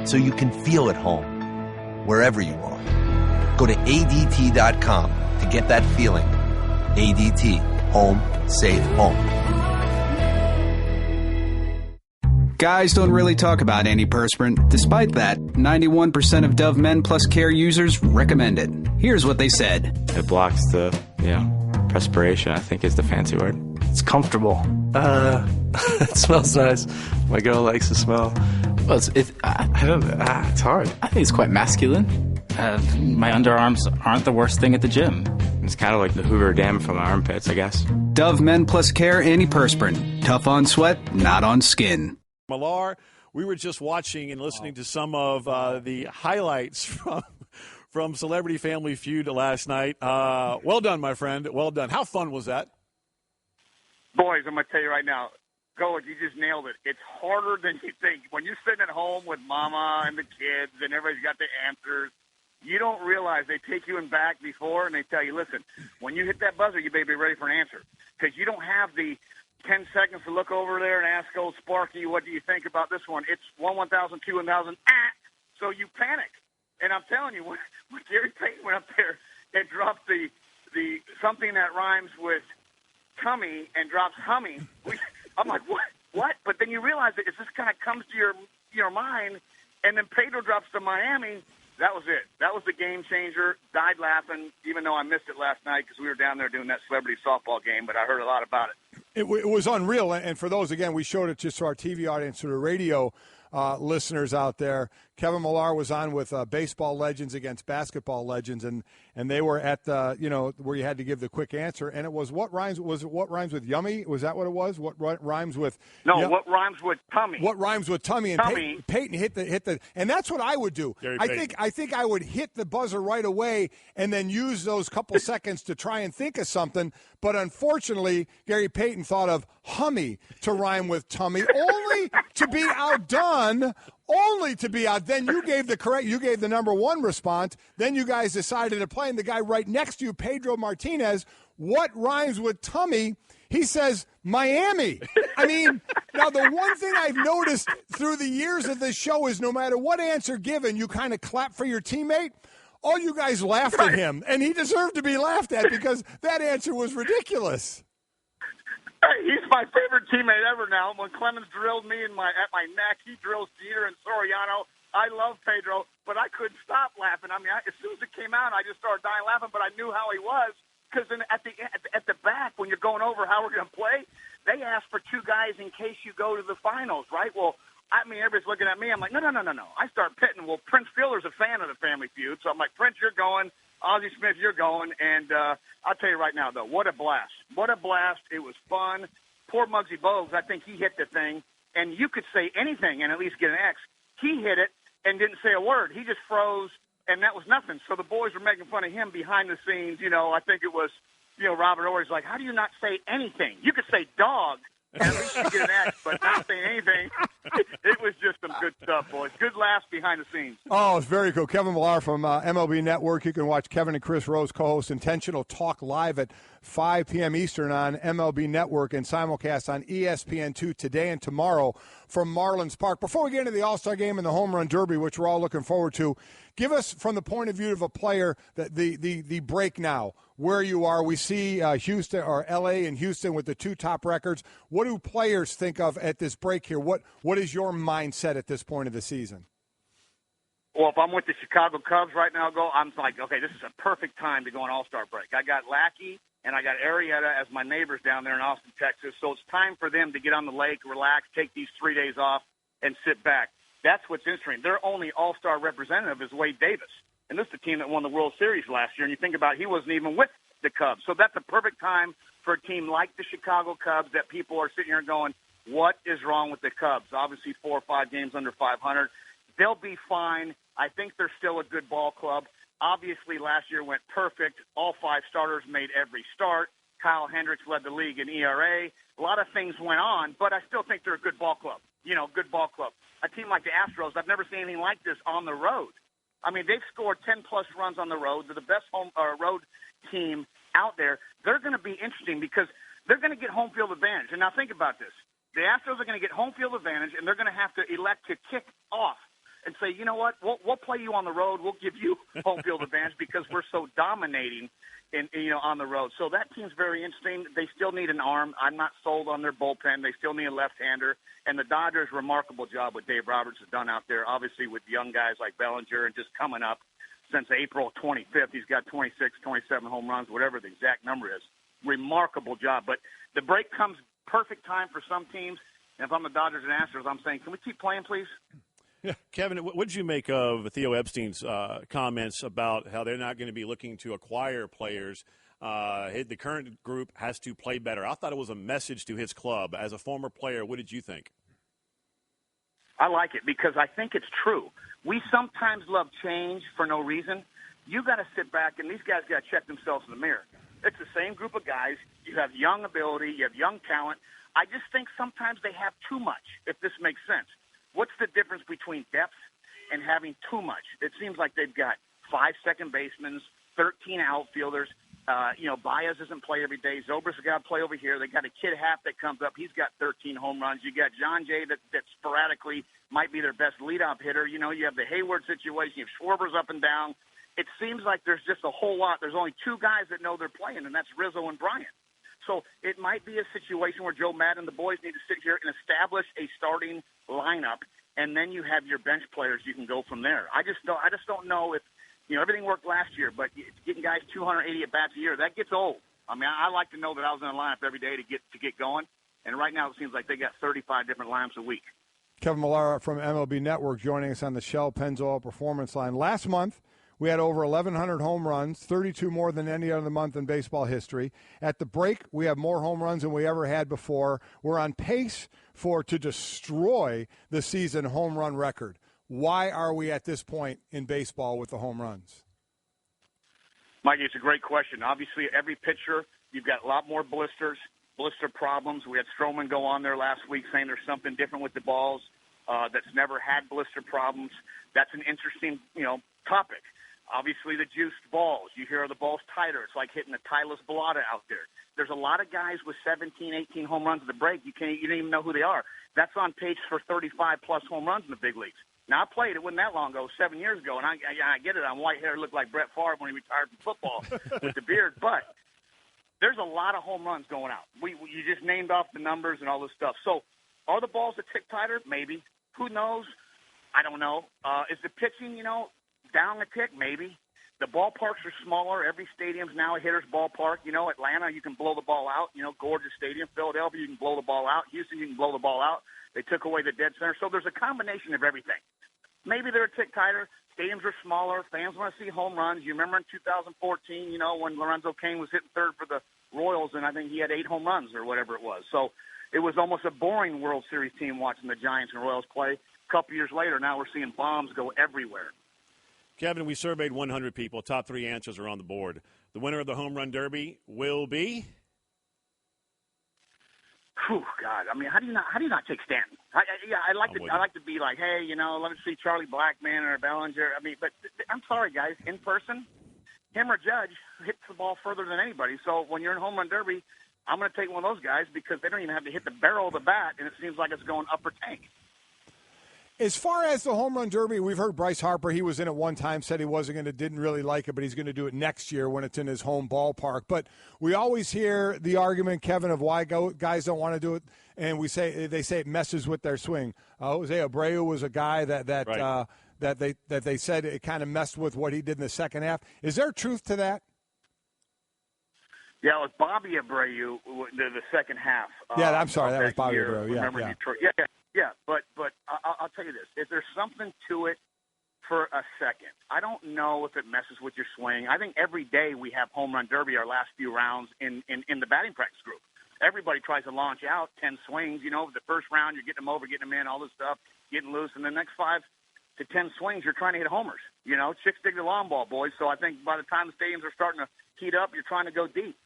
so you can feel at home wherever you are. Go to ADT.com to get that feeling. ADT. Home. Safe home. Guys don't really talk about antiperspirant. Despite that, 91% of Dove Men Plus Care users recommend it. Here's what they said. It blocks the, perspiration, I think is the fancy word. It's comfortable. It smells nice. My girl likes the smell. Well, it's hard. I think it's quite masculine. My underarms aren't the worst thing at the gym. It's kind of like the Hoover Dam from my armpits, I guess. Dove Men Plus Care Antiperspirant. Tough on sweat, not on skin. Millar, we were just watching and listening to some of the highlights from Celebrity Family Feud last night. Well done, my friend. Well done. How fun was that? Boys, I'm going to tell you right now, Golic, you just nailed it. It's harder than you think. When you're sitting at home with Mama and the kids and everybody's got the answers, you don't realize they take you in back before and they tell you, listen, when you hit that buzzer, you better be ready for an answer. Because you don't have the 10 seconds to look over there and ask old Sparky, what do you think about this one? It's 1,000, 2,000, so you panic. And I'm telling you, when Gary Payton went up there and dropped the something that rhymes with tummy and drops hummy, I'm like, what? But then you realize that it just kind of comes to your mind, and then Pedro drops to Miami. That was it. That was the game changer. Died laughing, even though I missed it last night because we were down there doing that celebrity softball game, but I heard a lot about it. It was unreal. And for those, again, we showed it just to our TV audience, to the radio listeners out there. Kevin Millar was on with baseball legends against basketball legends, and they were at the, where you had to give the quick answer. And it was what rhymes with yummy? Was that what it was? What rhymes with? No, what rhymes with tummy? What rhymes with tummy? And tummy. Peyton hit the, and that's what I would do. I think I would hit the buzzer right away and then use those couple seconds to try and think of something. But unfortunately, Gary Payton thought of hummy to rhyme with tummy, only to be outdone. Then you gave the number one response. Then you guys decided to play, and the guy right next to you, Pedro Martinez, what rhymes with tummy? He says Miami. I mean, now the one thing I've noticed through the years of this show is no matter what answer given, you kind of clap for your teammate. All you guys laughed at him, and he deserved to be laughed at because that answer was ridiculous. He's my favorite teammate ever now. When Clemens drilled me at my neck, he drills Jeter and Soriano. I love Pedro, but I couldn't stop laughing. I mean, as soon as it came out, I just started dying laughing, but I knew how he was because at the back, when you're going over how we're going to play, they ask for two guys in case you go to the finals, right? Well, I mean, everybody's looking at me. I'm like, no. I start pitting. Well, Prince Fielder's a fan of the Family Feud, so I'm like, Prince, you're going. Ozzie Smith, you're going. And I'll tell you right now, though, what a blast. What a blast. It was fun. Poor Muggsy Bogues, I think he hit the thing. And you could say anything and at least get an X. He hit it and didn't say a word. He just froze, and that was nothing. So the boys were making fun of him behind the scenes. I think it was, Robert Ory's like, how do you not say anything? You could say dog, and at least you get an X, but not saying anything. It was just some good stuff, boys. Good laughs behind the scenes. Oh, it's very cool. Kevin Millar from MLB Network. You can watch Kevin and Chris Rose co-host Intentional Talk live at 5 p.m. Eastern on MLB Network and simulcast on ESPN2 today and tomorrow from Marlins Park. Before we get into the All-Star Game and the Home Run Derby, which we're all looking forward to, give us, from the point of view of a player, the break now, where you are. We see Houston or L.A. and Houston with the two top records. What do players think of at this break here? What is your mindset at this point of the season? Well, if I'm with the Chicago Cubs right now, I'm like, okay, this is a perfect time to go on All-Star break. I got Lackey and I got Arrieta as my neighbors down there in Austin, Texas. So it's time for them to get on the lake, relax, take these 3 days off, and sit back. That's what's interesting. Their only All-Star representative is Wade Davis. And this is the team that won the World Series last year. And you think about it, he wasn't even with the Cubs. So that's a perfect time for a team like the Chicago Cubs that people are sitting here going, what is wrong with the Cubs? Obviously 4 or 5 games under 500. They'll be fine. I think they're still a good ball club. Obviously last year went perfect. All 5 starters made every start. Kyle Hendricks led the league in ERA. A lot of things went on, but I still think they're a good ball club. Good ball club. A team like the Astros, I've never seen anything like this on the road. I mean, they've scored 10-plus runs on the road. They're the best road team out there. They're going to be interesting because they're going to get home field advantage. And now think about this. The Astros are going to get home field advantage, and they're going to have to elect to kick off and say, you know what, we'll play you on the road. We'll give you home field advantage because we're so dominating on the road. So that team's very interesting. They still need an arm. I'm not sold on their bullpen. They still need a left-hander. And the Dodgers, remarkable job what Dave Roberts has done out there, obviously with young guys like Bellinger and just coming up since April 25th. He's got 26, 27 home runs, whatever the exact number is. Remarkable job. But the break comes perfect time for some teams. And if I'm the Dodgers and Astros, I'm saying, can we keep playing, please? Yeah. Kevin, what did you make of Theo Epstein's comments about how they're not going to be looking to acquire players? The current group has to play better. I thought it was a message to his club. As a former player, what did you think? I like it because I think it's true. We sometimes love change for no reason. You got to sit back, and these guys got to check themselves in the mirror. It's the same group of guys. You have young ability. You have young talent. I just think sometimes they have too much, if this makes sense. What's the difference between depth and having too much? It seems like they've got 5 second basemen, 13 outfielders. Baez doesn't play every day. Zobrist's got to play over here. They got a kid half that comes up. He's got 13 home runs. You got John Jay that sporadically might be their best leadoff hitter. You have the Hayward situation. You have Schwarber's up and down. It seems like there's just a whole lot. There's only 2 guys that know they're playing, and that's Rizzo and Bryant. So it might be a situation where Joe Madden and the boys need to sit here and establish a starting lineup, and then you have your bench players. You can go from there. I just don't know if everything worked last year, but getting guys 280 at bats a year, that gets old. I mean, I like to know that I was in a lineup every day to get going, and right now it seems like they got 35 different lineups a week. Kevin Millar from MLB Network joining us on the Shell Pennzoil Performance Line. Last month, we had over 1,100 home runs, 32 more than any other month in baseball history. At the break, we have more home runs than we ever had before. We're on pace to destroy the season home run record. Why are we at this point in baseball with the home runs? Mikey, it's a great question. Obviously, every pitcher, you've got a lot more blister problems. We had Stroman go on there last week saying there's something different with the balls that's never had blister problems. That's an interesting, topic. Obviously, the juiced balls. You hear the balls tighter. It's like hitting a Tyler's Balata out there. There's a lot of guys with 17, 18 home runs at the break. You don't even know who they are. That's on pace for 35-plus home runs in the big leagues. Now, I played it wasn't that long ago, 7 years ago, and I get it. I'm white hair, look like Brett Favre when he retired from football with the beard. But there's a lot of home runs going out. You just named off the numbers and all this stuff. So are the balls a tick tighter? Maybe. Who knows? I don't know. Is the pitching, down a tick? Maybe. The ballparks are smaller. Every stadium's now a hitter's ballpark. Atlanta, you can blow the ball out. Gorgeous stadium. Philadelphia, you can blow the ball out. Houston, you can blow the ball out. They took away the dead center. So there's a combination of everything. Maybe they're a tick tighter. Stadiums are smaller. Fans want to see home runs. You remember in 2014, when Lorenzo Cain was hitting third for the Royals, and I think he had 8 home runs or whatever it was. So it was almost a boring World Series team watching the Giants and Royals play. A couple years later, now we're seeing bombs go everywhere. Kevin, we surveyed 100 people. Top 3 answers are on the board. The winner of the Home Run Derby will be? Whew, God. I mean, how do you not take Stanton? I like to be like, hey, let me see Charlie Blackmon or Bellinger. I mean, but I'm sorry, guys. In person, him or Judge hits the ball further than anybody. So when you're in Home Run Derby, I'm going to take one of those guys because they don't even have to hit the barrel of the bat, and it seems like it's going upper tank. As far as the Home Run Derby, we've heard Bryce Harper, he was in it one time, said he didn't really like it, but he's going to do it next year when it's in his home ballpark. But we always hear the argument, Kevin, of why guys don't want to do it, and they say it messes with their swing. Jose Abreu was a guy that they said it kind of messed with what he did in the second half. Is there truth to that? Yeah, it was Bobby Abreu, the second half. Yeah, I'm sorry, that was Bobby year. Abreu. Remember Detroit? Yeah, but I'll tell you this: if there's something to it for a second, I don't know if it messes with your swing. I think every day we have Home Run Derby, our last few rounds in the batting practice group. Everybody tries to launch out 10 swings. The first round you're getting them over, getting them in, all this stuff, getting loose, and the next 5 to 10 swings you're trying to hit homers. Chicks dig the long ball, boys. So I think by the time the stadiums are starting to heat up, you're trying to go deep.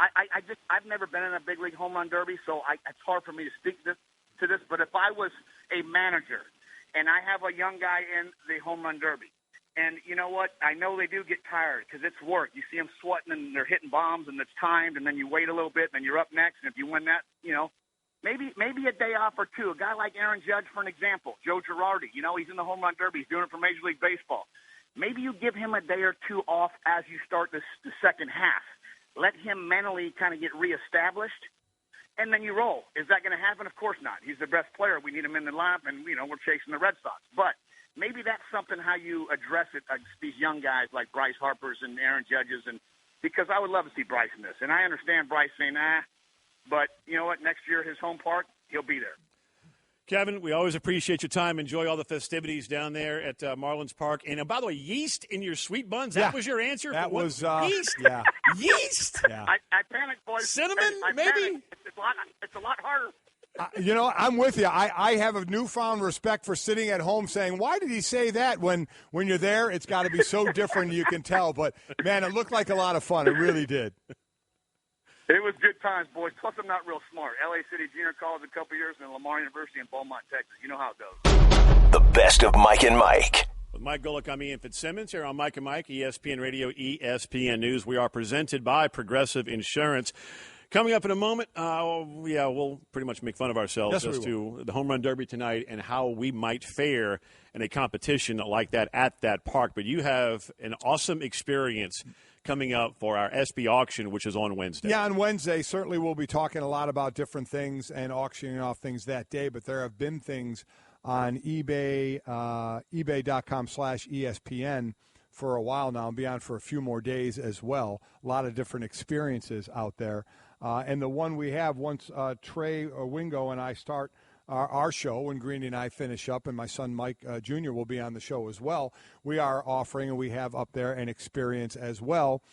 I've never been in a big league Home Run Derby, so it's hard for me to speak to this, but if I was a manager and I have a young guy in the Home Run Derby, and you know what? I know they do get tired because it's work. You see them sweating and they're hitting bombs and it's timed, and then you wait a little bit and then you're up next, and if you win that, maybe a day off or two. A guy like Aaron Judge, for an example, Joe Girardi, he's in the Home Run Derby. He's doing it for Major League Baseball. Maybe you give him a day or two off as you start the second half. Let him mentally kind of get reestablished. And then you roll. Is that going to happen? Of course not. He's the best player. We need him in the lineup, and, we're chasing the Red Sox. But maybe that's something how you address it against these young guys like Bryce Harper's and Aaron Judge's, and because I would love to see Bryce in this. And I understand Bryce saying, but you know what? Next year, his home park, he'll be there. Kevin, we always appreciate your time. Enjoy all the festivities down there at Marlins Park. And by the way, yeast in your sweet buns, that was your answer? That was yeast? Yeah. Yeast? Yeah. I panicked, boys. Cinnamon, maybe? Panicked. It's a lot harder. I'm with you. I have a newfound respect for sitting at home saying, why did he say that? When you're there, it's got to be so different you can tell. But, man, it looked like a lot of fun. It really did. It was good times, boys. Plus, I'm not real smart. L.A. City Junior College a couple years, and Lamar University in Beaumont, Texas. You know how it goes. The best of Mike and Mike. With Mike Golic, I'm Ian Fitzsimmons here on Mike and Mike, ESPN Radio, ESPN News. We are presented by Progressive Insurance. Coming up in a moment, we'll pretty much make fun of ourselves as to the Home Run Derby tonight and how we might fare in a competition like that at that park. But you have an awesome experience coming up for our SB auction, which is on Wednesday. Yeah, on Wednesday, certainly we'll be talking a lot about different things and auctioning off things that day. But there have been things on eBay, ebay.com/ESPN for a while now, and be on for a few more days as well. A lot of different experiences out there. And the one we have, once Trey Wingo and I start our show, when Greeny and I finish up, and my son Mike Jr. will be on the show as well, we are offering, and we have up there, an experience as well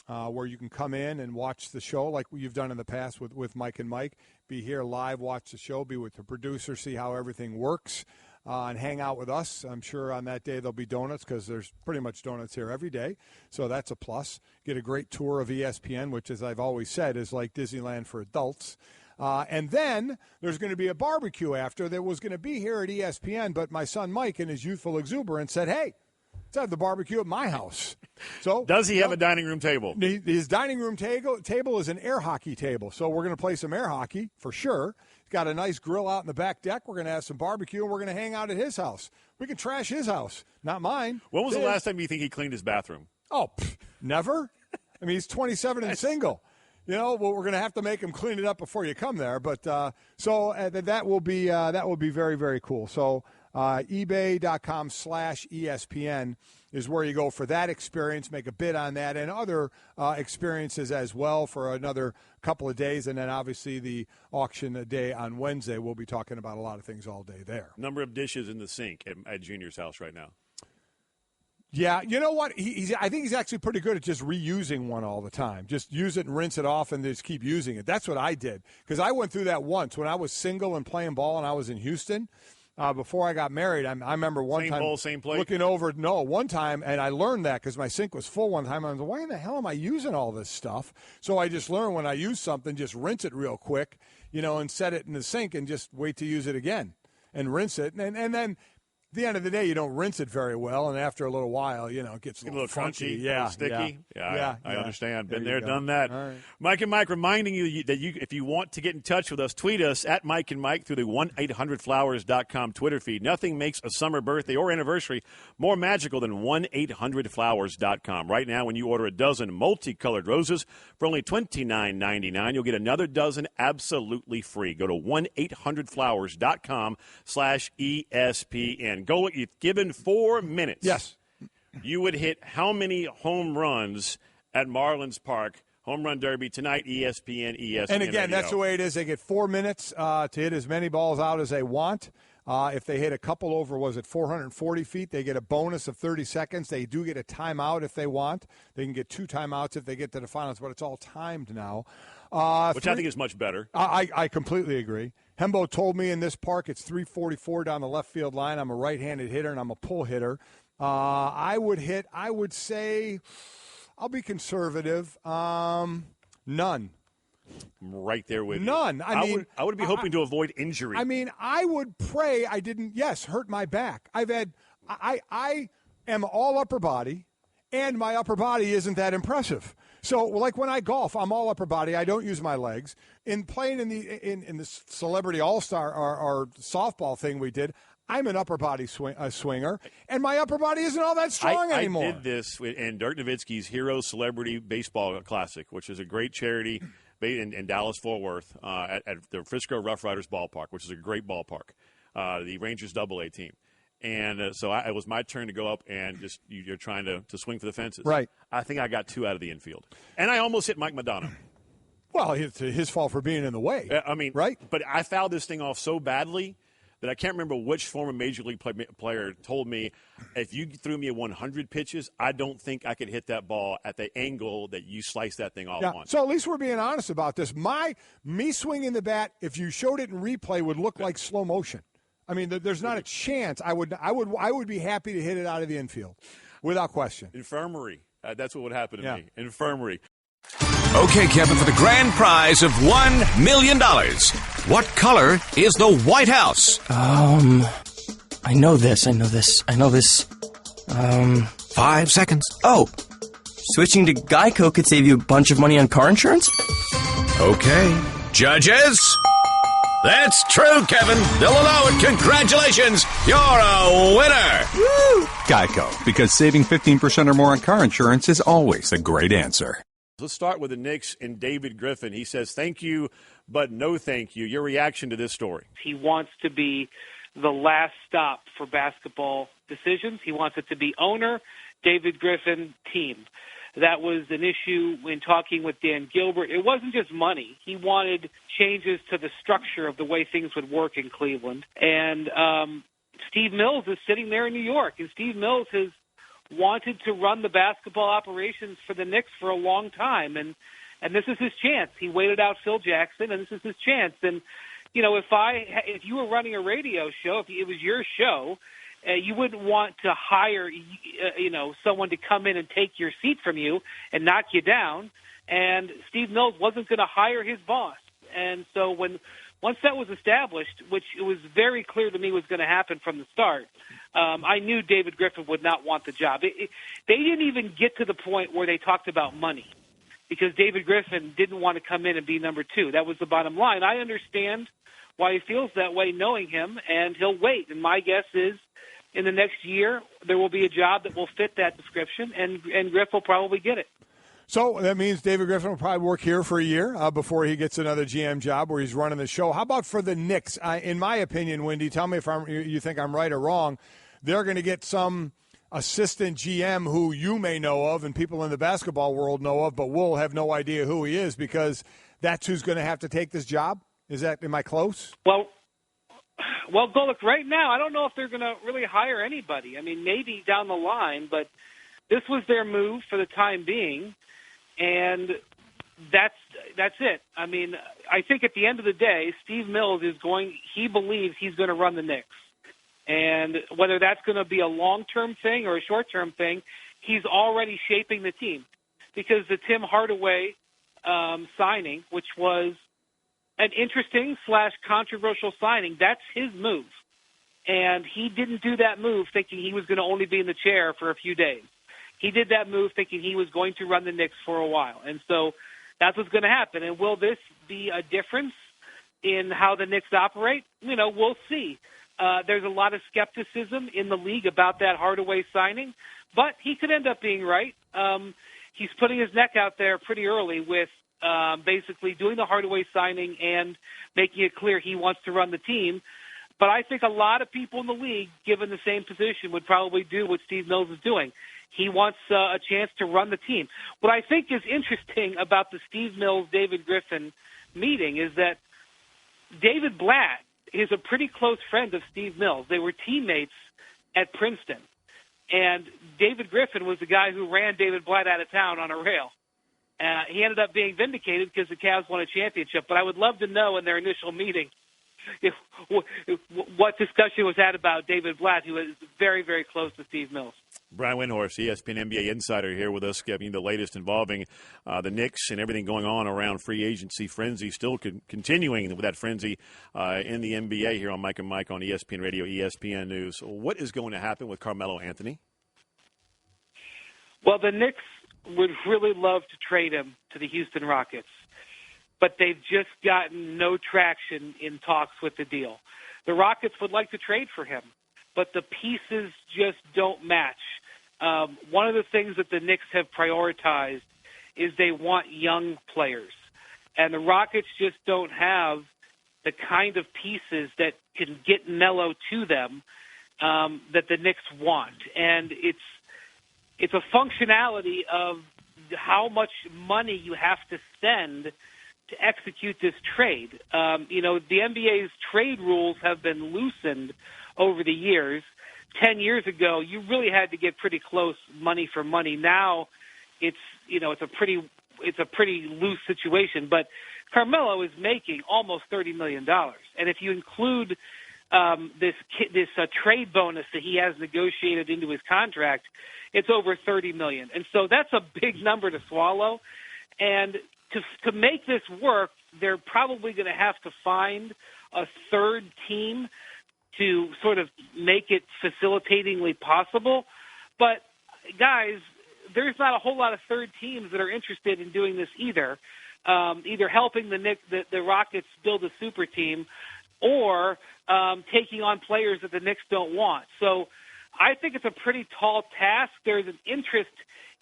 where you can come in and watch the show like you've done in the past with Mike and Mike. Be here live, watch the show, be with the producer, see how everything works, and hang out with us. I'm sure on that day there'll be donuts because there's pretty much donuts here every day. So that's a plus. Get a great tour of ESPN, which, as I've always said, is like Disneyland for adults. And then there's going to be a barbecue after that was going to be here at ESPN, but my son Mike, in his youthful exuberance, said, hey, let's have the barbecue at my house. So does he have a dining room table? His dining room table is an air hockey table, so we're going to play some air hockey for sure. He's got a nice grill out in the back deck. We're going to have some barbecue, and we're going to hang out at his house. We can trash his house, not mine. When was the last time you think he cleaned his bathroom? Oh, never. I mean, he's 27 and single. You know, well, we're going to have to make him clean it up before you come there. But that will be very, very cool. So ebay.com/ESPN is where you go for that experience. Make a bid on that and other experiences as well for another couple of days. And then obviously the auction day on Wednesday. We'll be talking about a lot of things all day there. Number of dishes in the sink at Junior's house right now. Yeah, you know what? I think he's actually pretty good at just reusing one all the time. Just use it and rinse it off and just keep using it. That's what I did because I went through that once when I was single and playing ball and I was in Houston. Before I got married, I remember one time bowl, same plate? Looking over. No, one time, and I learned that because my sink was full one time. I was like, why in the hell am I using all this stuff? So I just learned when I use something, just rinse it real quick, and set it in the sink and just wait to use it again and rinse it. And then at the end of the day, you don't rinse it very well, and after a little while, it gets a little crunchy, yeah, a little sticky. Yeah, I understand. Been there, done that. All right. Mike and Mike reminding you that if you want to get in touch with us, tweet us at Mike and Mike through the 1-800-Flowers.com Twitter feed. Nothing makes a summer birthday or anniversary more magical than 1-800-Flowers.com. Right now, when you order a dozen multicolored roses for only $29.99, you'll get another dozen absolutely free. Go to 1-800-Flowers.com/ESPN. Golic, you've given 4 minutes. Yes. You would hit how many home runs at Marlins Park? Home Run Derby tonight, ESPN. And again, Radio. that's the way it is. They get 4 minutes to hit as many balls out as they want. If they hit a couple over, 440 feet, they get a bonus of 30 seconds. They do get a timeout if they want. They can get 2 timeouts if they get to the finals, but it's all timed now. Which I think is much better. I completely agree. Hembo told me in this park it's 344 down the left field line. I'm a right-handed hitter, and I'm a pull hitter. I would say, I'll be conservative, none. I'm right there with none. you. I mean, I would be hoping to avoid injury. I mean, I would pray I didn't, hurt my back. I am all upper body, and my upper body isn't that impressive. So, like when I golf, I'm all upper body. I don't use my legs. In playing in the Celebrity All-Star or softball thing we did, I'm an upper body swinger, and my upper body isn't all that strong anymore. I did this in Dirk Nowitzki's Hero Celebrity Baseball Classic, which is a great charity in Dallas-Fort Worth at the Frisco Rough Riders Ballpark, which is a great ballpark, the Rangers AA team. And so it was my turn to go up and just you're trying to swing for the fences. Right. I think I got 2 out of the infield. And I almost hit Mike Madonna. Well, it's his fault for being in the way. Right? But I fouled this thing off so badly that I can't remember which former Major League player told me, if you threw me 100 pitches, I don't think I could hit that ball at the angle that you sliced that thing off on. So at least we're being honest about this. Me swinging the bat, if you showed it in replay, would look like slow motion. I mean, there's not a chance. I would be happy to hit it out of the infield, without question. Infirmary. That's what would happen to me. Infirmary. Okay, Kevin, for the grand prize of $1 million, what color is the White House? I know this. 5 seconds. Oh, switching to Geico could save you a bunch of money on car insurance? Okay. Judges? That's true, Kevin. They'll allow it. Congratulations. You're a winner. Woo! Geico, because saving 15% or more on car insurance is always a great answer. Let's start with the Knicks and David Griffin. He says, thank you, but no thank you. Your reaction to this story? He wants to be the last stop for basketball decisions. He wants it to be owner, David Griffin, team. That was an issue in talking with Dan Gilbert. It wasn't just money. He wanted changes to the structure of the way things would work in Cleveland. And Steve Mills is sitting there in New York, and Steve Mills has wanted to run the basketball operations for the Knicks for a long time, and this is his chance. He waited out Phil Jackson, and this is his chance. And you know, if you were running a radio show, if it was your show, you wouldn't want to hire someone to come in and take your seat from you and knock you down. And Steve Mills wasn't going to hire his boss. And so once that was established, which it was very clear to me was going to happen from the start, I knew David Griffin would not want the job. They didn't even get to the point where they talked about money because David Griffin didn't want to come in and be number two. That was the bottom line. I understand why he feels that way knowing him, and he'll wait. And my guess is in the next year there will be a job that will fit that description, and Griff will probably get it. So that means David Griffin will probably work here for a year before he gets another GM job where he's running the show. How about for the Knicks? In my opinion, Wendy, tell me if you think I'm right or wrong. They're going to get some assistant GM who you may know of and people in the basketball world know of, but we'll have no idea who he is because that's who's going to have to take this job? Am I close? Well, Golic, right now, I don't know if they're going to really hire anybody. I mean, maybe down the line, but this was their move for the time being, and that's it. I mean, I think at the end of the day, Steve Mills he believes he's going to run the Knicks. And whether that's going to be a long-term thing or a short-term thing, he's already shaping the team. Because the Tim Hardaway signing, which was an interesting / controversial signing, that's his move. And he didn't do that move thinking he was going to only be in the chair for a few days. He did that move thinking he was going to run the Knicks for a while. And so that's what's going to happen. And will this be a difference in how the Knicks operate? You know, we'll see. There's a lot of skepticism in the league about that Hardaway signing, but he could end up being right. He's putting his neck out there pretty early with basically doing the Hardaway signing and making it clear he wants to run the team. But I think a lot of people in the league, given the same position, would probably do what Steve Mills is doing. He wants a chance to run the team. What I think is interesting about the Steve Mills-David Griffin meeting is that David Blatt is a pretty close friend of Steve Mills. They were teammates at Princeton. And David Griffin was the guy who ran David Blatt out of town on a rail. He ended up being vindicated because the Cavs won a championship. But I would love to know in their initial meeting what discussion was had about David Blatt, who is very, very close to Steve Mills. Brian Windhorst, ESPN NBA insider here with us, giving the latest involving the Knicks and everything going on around free agency frenzy, still continuing with that frenzy in the NBA here on Mike and Mike on ESPN Radio, ESPN News. What is going to happen with Carmelo Anthony? Well, the Knicks would really love to trade him to the Houston Rockets, but they've just gotten no traction in talks with the deal. The Rockets would like to trade for him, but the pieces just don't match. One of the things that the Knicks have prioritized is they want young players. And the Rockets just don't have the kind of pieces that can get Melo to them that the Knicks want. And it's a functionality of how much money you have to spend to execute this trade. The NBA's trade rules have been loosened over the years. 10 years ago, you really had to get pretty close money for money. Now, it's a pretty loose situation. But Carmelo is making almost $30 million, and if you include this trade bonus that he has negotiated into his contract, it's over $30 million. And so that's a big number to swallow. And to make this work, they're probably going to have to find a third team to sort of make it facilitatingly possible. But, guys, there's not a whole lot of third teams that are interested in doing this either, either helping the Rockets build a super team or taking on players that the Knicks don't want. So I think it's a pretty tall task. There's an interest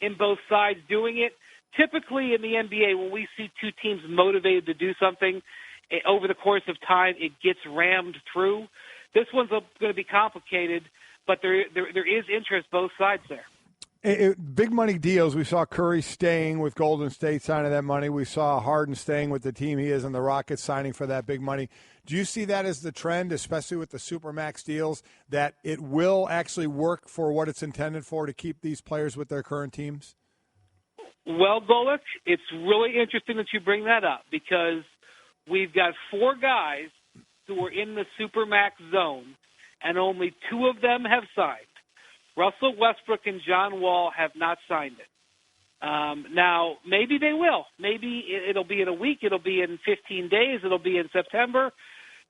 in both sides doing it. Typically in the NBA, when we see two teams motivated to do something, over the course of time, it gets rammed through. This one's going to be complicated, but there is interest both sides there. Big money deals. We saw Curry staying with Golden State, signing that money. We saw Harden staying with the team he is and the Rockets signing for that big money. Do you see that as the trend, especially with the Supermax deals, that it will actually work for what it's intended for, to keep these players with their current teams? Well, Golic, it's really interesting that you bring that up, because we've got 4 guys who are in the Supermax zone, and only 2 of them have signed. Russell Westbrook and John Wall have not signed it. Now, maybe they will. Maybe it'll be in a week. It'll be in 15 days. It'll be in September.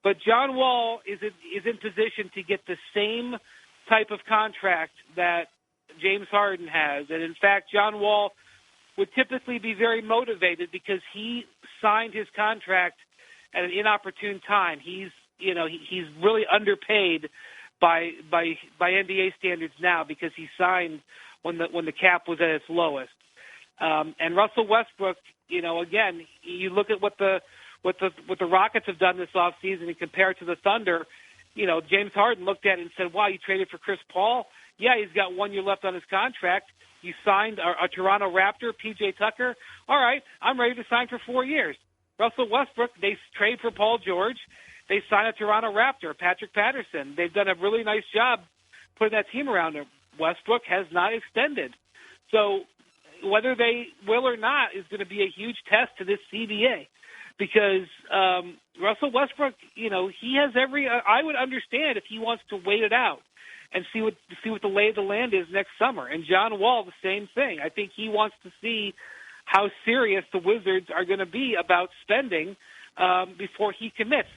But John Wall is in position to get the same type of contract that James Harden has. And, in fact, John Wall would typically be very motivated because he signed his contract at an inopportune time. He's really underpaid by NBA standards now, because he signed when the cap was at its lowest. And Russell Westbrook, again, you look at what the Rockets have done this offseason and compare it to the Thunder. James Harden looked at it and said, "Wow, you traded for Chris Paul? Yeah, he's got 1 year left on his contract. You signed a Toronto Raptor, PJ Tucker. All right, I'm ready to sign for 4 years." Russell Westbrook, they trade for Paul George. They sign a Toronto Raptor, Patrick Patterson. They've done a really nice job putting that team around him. Westbrook has not extended. So whether they will or not is going to be a huge test to this CBA, because Russell Westbrook, he has I would understand if he wants to wait it out and see what the lay of the land is next summer. And John Wall, the same thing. I think he wants to see how serious the Wizards are going to be about spending before he commits.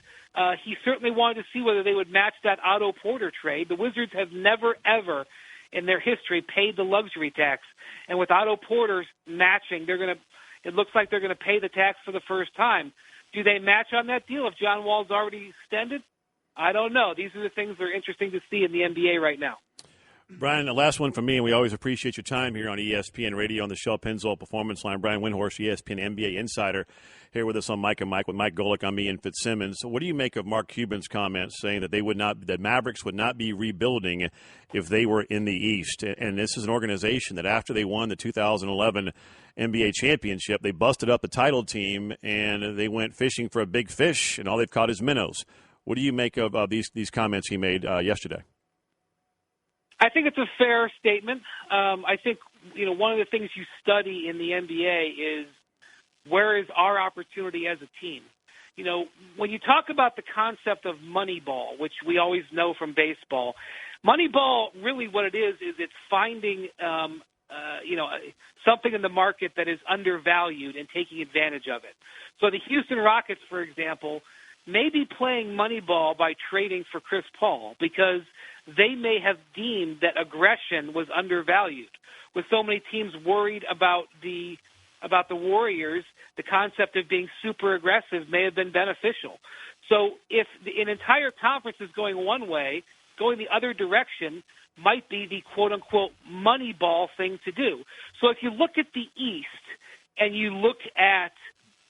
He certainly wanted to see whether they would match that Otto Porter trade. The Wizards have never, ever in their history paid the luxury tax. And with Otto Porter's matching, it looks like they're going to pay the tax for the first time. Do they match on that deal if John Wall's already extended? I don't know. These are the things that are interesting to see in the NBA right now. Brian, the last one for me, and we always appreciate your time here on ESPN Radio on the Shell Pennzoil Performance Line. Brian Windhorst, ESPN NBA insider, here with us on Mike and Mike with Mike Golic. I'm Ian Fitzsimmons. So what do you make of Mark Cuban's comments saying that that Mavericks would not be rebuilding if they were in the East? And this is an organization that after they won the 2011 NBA championship, they busted up the title team and they went fishing for a big fish, and all they've caught is minnows. What do you make of these comments he made yesterday? I think it's a fair statement. I think, one of the things you study in the NBA is where is our opportunity as a team. When you talk about the concept of Moneyball, which we always know from baseball, Moneyball, really what it is it's finding, something in the market that is undervalued and taking advantage of it. So the Houston Rockets, for example, may be playing Moneyball by trading for Chris Paul because they may have deemed that aggression was undervalued. With so many teams worried about the Warriors, the concept of being super aggressive may have been beneficial. So if an entire conference is going one way, going the other direction might be the quote-unquote Moneyball thing to do. So if you look at the East and you look at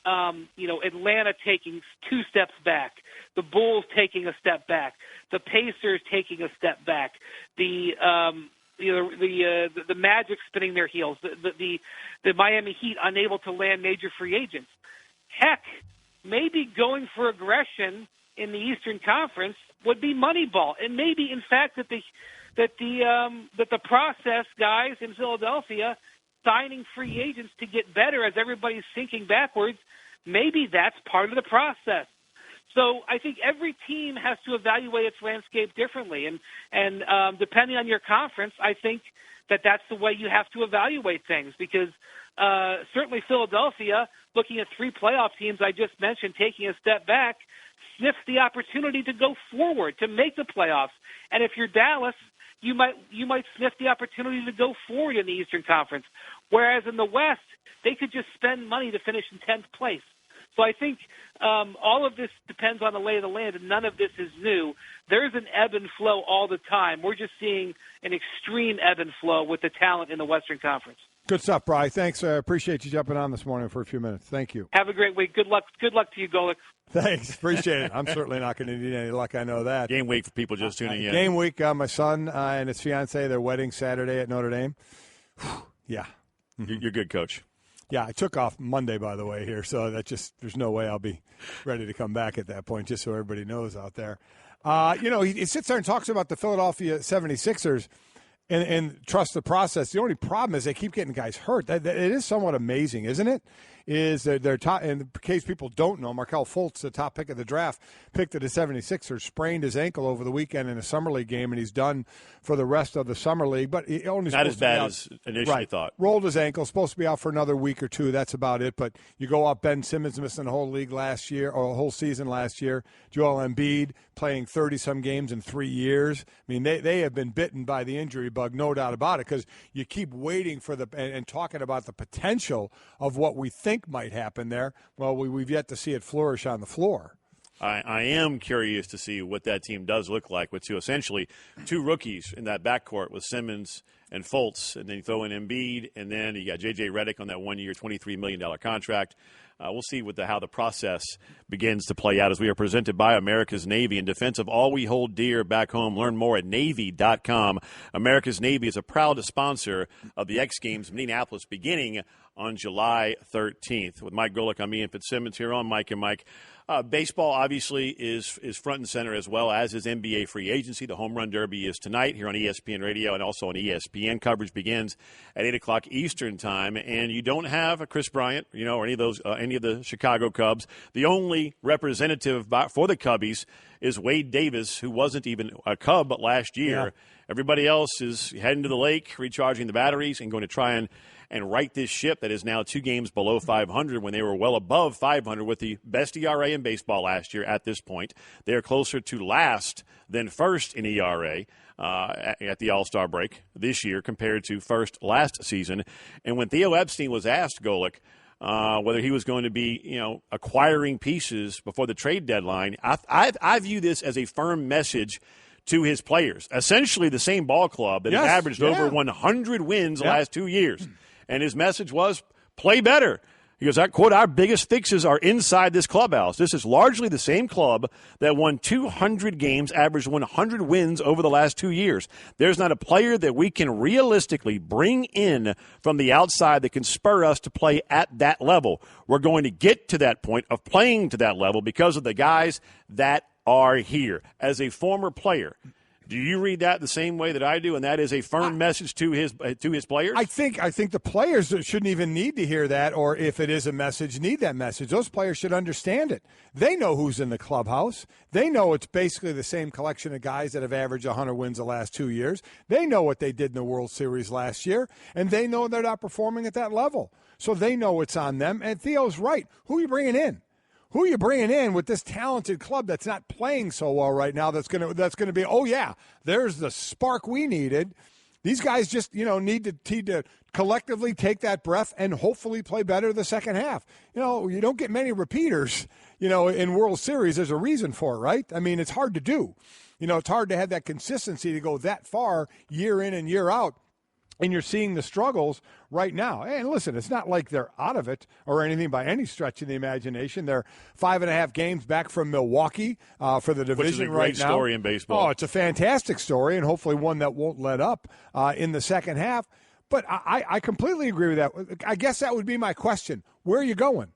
Atlanta taking 2 steps back, the Bulls taking a step back, the Pacers taking a step back, the Magic spinning their heels, the Miami Heat unable to land major free agents. Heck, maybe going for aggression in the Eastern Conference would be Moneyball, and maybe in fact that the process guys in Philadelphia signing free agents to get better as everybody's sinking backwards. Maybe that's part of the process. So I think every team has to evaluate its landscape differently. And depending on your conference, I think that's the way you have to evaluate things, because certainly Philadelphia, looking at 3 playoff teams I just mentioned, taking a step back, sniffs the opportunity to go forward, to make the playoffs. And if you're Dallas, you might sniff the opportunity to go forward in the Eastern Conference. Whereas in the West, they could just spend money to finish in 10th place. So I think all of this depends on the lay of the land, and none of this is new. There's an ebb and flow all the time. We're just seeing an extreme ebb and flow with the talent in the Western Conference. Good stuff, Bri. Thanks. I appreciate you jumping on this morning for a few minutes. Thank you. Have a great week. Good luck. Good luck to you, Golic. Thanks. Appreciate it. I'm certainly not going to need any luck. I know that. Game week for people just tuning in. Game week. My son and his fiancée, their wedding Saturday at Notre Dame. Yeah. You're good, Coach. Yeah, I took off Monday, by the way, here, so that there's no way I'll be ready to come back at that point, just so everybody knows out there. He sits there and talks about the Philadelphia 76ers and trust the process. The only problem is they keep getting guys hurt. It is somewhat amazing, isn't it? Is their top, in case people don't know, Markelle Fultz, the top pick of the draft, picked at the 76ers, sprained his ankle over the weekend in a summer league game, and he's done for the rest of the summer league. But he only not as bad as initially thought. Rolled his ankle, supposed to be out for another week or two. That's about it. But you go up, Ben Simmons missing the whole league last year, or a whole season last year. Joel Embiid playing 30-some games in 3 years. I mean, they have been bitten by the injury bug, no doubt about it, because you keep waiting for and talking about the potential of what we think might happen there. Well, we've yet to see it flourish on the floor. I am curious to see what that team does look like with essentially two rookies in that backcourt with Simmons and Fultz, and then you throw in Embiid, and then you got J.J. Redick on that 1-year, $23 million contract. We'll see how the process begins to play out as we are presented by America's Navy. In defense of all we hold dear back home, learn more at Navy.com. America's Navy is a proud sponsor of the X Games in Indianapolis beginning on July 13th. With Mike Golic, I'm Ian Fitzsimmons here on Mike and Mike. Baseball obviously is front and center, as well as is NBA free agency. The Home Run Derby is tonight here on ESPN Radio and also on ESPN. Coverage begins at 8 o'clock Eastern time, and you don't have a Chris Bryant, or any of the Chicago Cubs. The only representative for the Cubbies is Wade Davis, who wasn't even a Cub last year. Yeah. Everybody else is heading to the lake, recharging the batteries, and going to try and right this ship that is now 2 games below 500 when they were well above 500 with the best ERA in baseball last year at this point. They are closer to last than first in ERA at the All-Star break this year compared to first last season. And when Theo Epstein was asked, Golic, whether he was going to be, acquiring pieces before the trade deadline, I view this as a firm message to his players. Essentially the same ball club that has averaged over 100 wins the last 2 years. And his message was, play better. He goes, quote, our biggest fixes are inside this clubhouse. This is largely the same club that won 200 games, averaged 100 wins over the last 2 years. There's not a player that we can realistically bring in from the outside that can spur us to play at that level. We're going to get to that point of playing to that level because of the guys that are here. As a former player, do you read that the same way that I do, and that is a firm message to his players? I think the players shouldn't even need to hear that, or if it is a message, need that message. Those players should understand it. They know who's in the clubhouse. They know it's basically the same collection of guys that have averaged 100 wins the last 2 years. They know what they did in the World Series last year, and they know they're not performing at that level. So they know it's on them, and Theo's right. Who are you bringing in? Who are you bringing in with this talented club that's not playing so well right now? That's going to be, there's the spark we needed. These guys just need to collectively take that breath and hopefully play better the second half. You don't get many repeaters. In World Series, there's a reason for it, right? I mean, it's hard to do. It's hard to have that consistency to go that far year in and year out. And you're seeing the struggles right now. And listen, it's not like they're out of it or anything by any stretch of the imagination. They're 5.5 games back from Milwaukee for the division right now. Which is a great story in baseball. Oh, it's a fantastic story, and hopefully one that won't let up in the second half. But I completely agree with that. I guess that would be my question. Where are you going?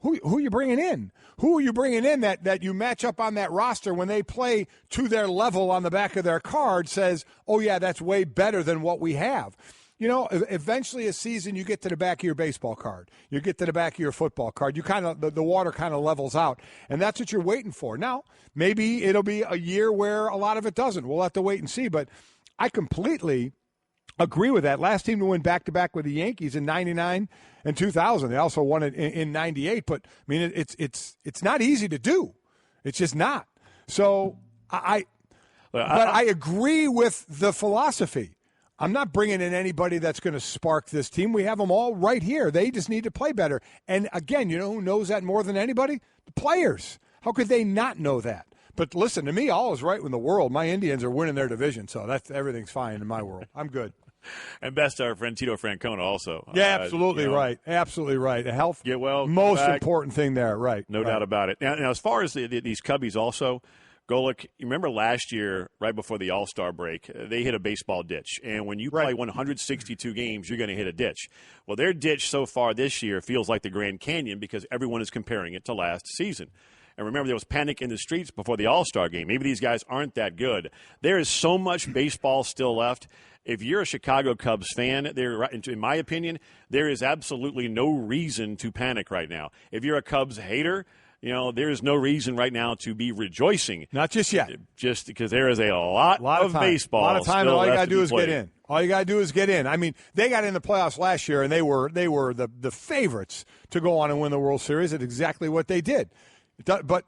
Who are you bringing in? Who are you bringing in that you match up on that roster when they play to their level on the back of their card says, oh, yeah, that's way better than what we have? Eventually a season you get to the back of your baseball card. You get to the back of your football card. You the water kind of levels out, and that's what you're waiting for. Now, maybe it'll be a year where a lot of it doesn't. We'll have to wait and see, but I completely agree with that. Last team to win back-to-back with the Yankees in 99 and 2000. They also won it in 98. But, I mean, it's not easy to do. It's just not. So I agree with the philosophy. I'm not bringing in anybody that's going to spark this team. We have them all right here. They just need to play better. And, again, you know who knows that more than anybody? The players. How could they not know that? But, listen, to me, all is right in the world. My Indians are winning their division, so everything's fine in my world. I'm good. And best to our friend Tito Francona also. Yeah, absolutely right. Absolutely right. Health, get well, most important thing there, right. No doubt about it. Now as far as these Cubbies also, Golic, you remember last year, right before the All-Star break, they hit a baseball ditch. And when you play 162 games, you're going to hit a ditch. Well, their ditch so far this year feels like the Grand Canyon because everyone is comparing it to last season. And remember, there was panic in the streets before the All-Star game. Maybe these guys aren't that good. There is so much baseball still left. If you're a Chicago Cubs fan, in my opinion, there is absolutely no reason to panic right now. If you're a Cubs hater, there is no reason right now to be rejoicing. Not just yet. Just because there is a lot of baseball. A lot of time, and all you got to do is get in. All you got to do is get in. I mean, they got in the playoffs last year, and they were the favorites to go on and win the World Series. That's exactly what they did. But,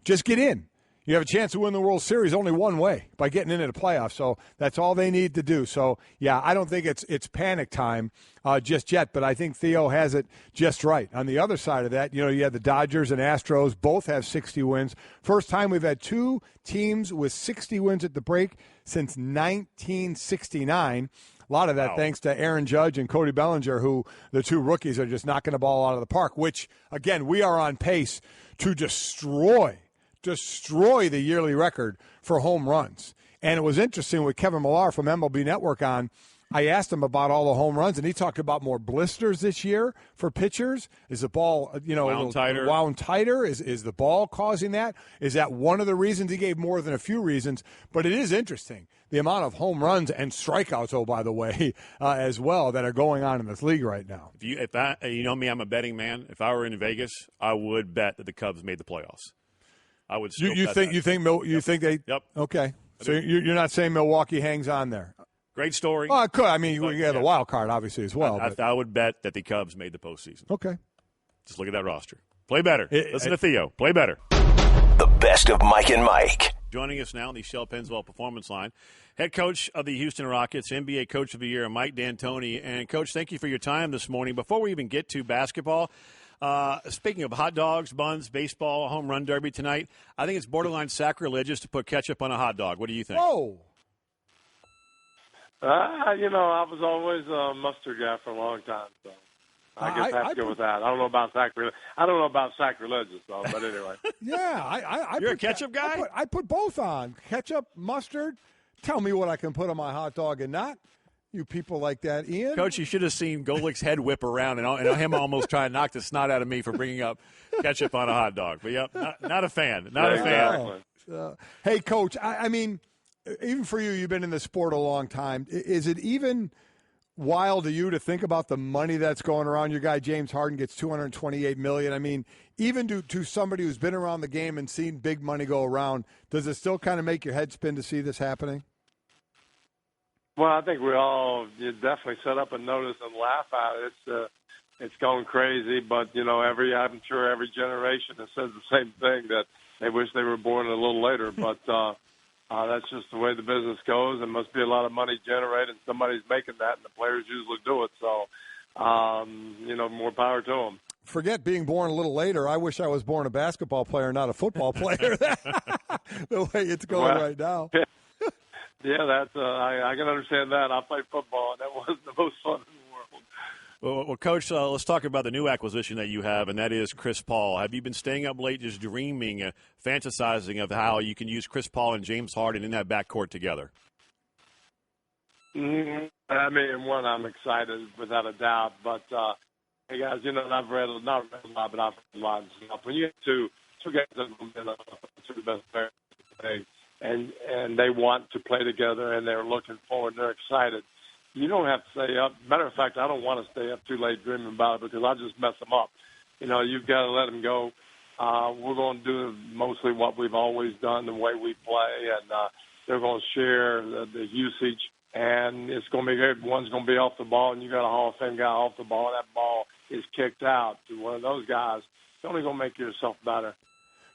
just get in. You have a chance to win the World Series only one way, by getting into the playoffs. So that's all they need to do. So, yeah, I don't think it's panic time just yet, but I think Theo has it just right. On the other side of that, you had the Dodgers and Astros. Both have 60 wins. First time we've had two teams with 60 wins at the break since 1969. A lot of that thanks to Aaron Judge and Cody Bellinger, who the two rookies are just knocking the ball out of the park, which, again, we are on pace to destroy the yearly record for home runs. And it was interesting with Kevin Millar from MLB Network on. I asked him about all the home runs, and he talked about more blisters this year for pitchers. Is the ball, wound tighter? Is the ball causing that? Is that one of the reasons? He gave more than a few reasons, but it is interesting the amount of home runs and strikeouts. Oh, by the way, as well, that are going on in this league right now. You know me, I'm a betting man. If I were in Vegas, I would bet that the Cubs made the playoffs. I would. You think they? Yep. Okay. So you're not saying Milwaukee hangs on there? Great story. Oh, it could. I mean, we have the wild card, obviously, as well. I would bet that the Cubs made the postseason. Okay. Just look at that roster. Play better. Listen to Theo. Play better. The best of Mike and Mike. Joining us now on the Shell Pennzoil Performance Line, head coach of the Houston Rockets, NBA Coach of the Year, Mike D'Antoni. And, Coach, thank you for your time this morning. Before we even get to basketball, speaking of hot dogs, buns, baseball, home run derby tonight, I think it's borderline sacrilegious to put ketchup on a hot dog. What do you think? Oh. I was always a mustard guy for a long time, so I guess I have to go with that. I don't know about sacrilegious, though, but anyway. Yeah, You're a ketchup guy? I put both on. Ketchup, mustard. Tell me what I can put on my hot dog and not. You people like that, Ian. Coach, you should have seen Golic's head whip around and him almost try to knock the snot out of me for bringing up ketchup on a hot dog. But, yep, not a fan. Not a fan. Hey, Coach, I mean, even for you, you've been in the sport a long time. Is it even wild to you to think about the money that's going around? Your guy James Harden gets $228 million. I mean, even to somebody who's been around the game and seen big money go around, does it still kind of make your head spin to see this happening? Well, I think we all definitely set up and notice and laugh at it. It's going crazy, but I'm sure every generation has said the same thing, that they wish they were born a little later. But that's just the way the business goes. There must be a lot of money generated. Somebody's making that, and the players usually do it. So, more power to them. Forget being born a little later. I wish I was born a basketball player, not a football player. The way it's going right now. Yeah, that's I can understand that. I played football, and that wasn't the most fun in the world. Well, Coach, let's talk about the new acquisition that you have, and that is Chris Paul. Have you been staying up late just dreaming, fantasizing of how you can use Chris Paul and James Harden in that backcourt together? Mm-hmm. I mean, I'm excited without a doubt. But, hey, guys, I've read a lot, but I've read a lot of stuff. When you get two guys that have been two of the best players today, and they want to play together, and they're looking forward, and they're excited, you don't have to stay up. Matter of fact, I don't want to stay up too late dreaming about it because I just mess them up. You've got to let them go. We're going to do mostly what we've always done, the way we play, and they're going to share the usage and it's going to be good. One's going to be off the ball, and you got a Hall of Fame guy off the ball, and that ball is kicked out to one of those guys. It's only going to make yourself better.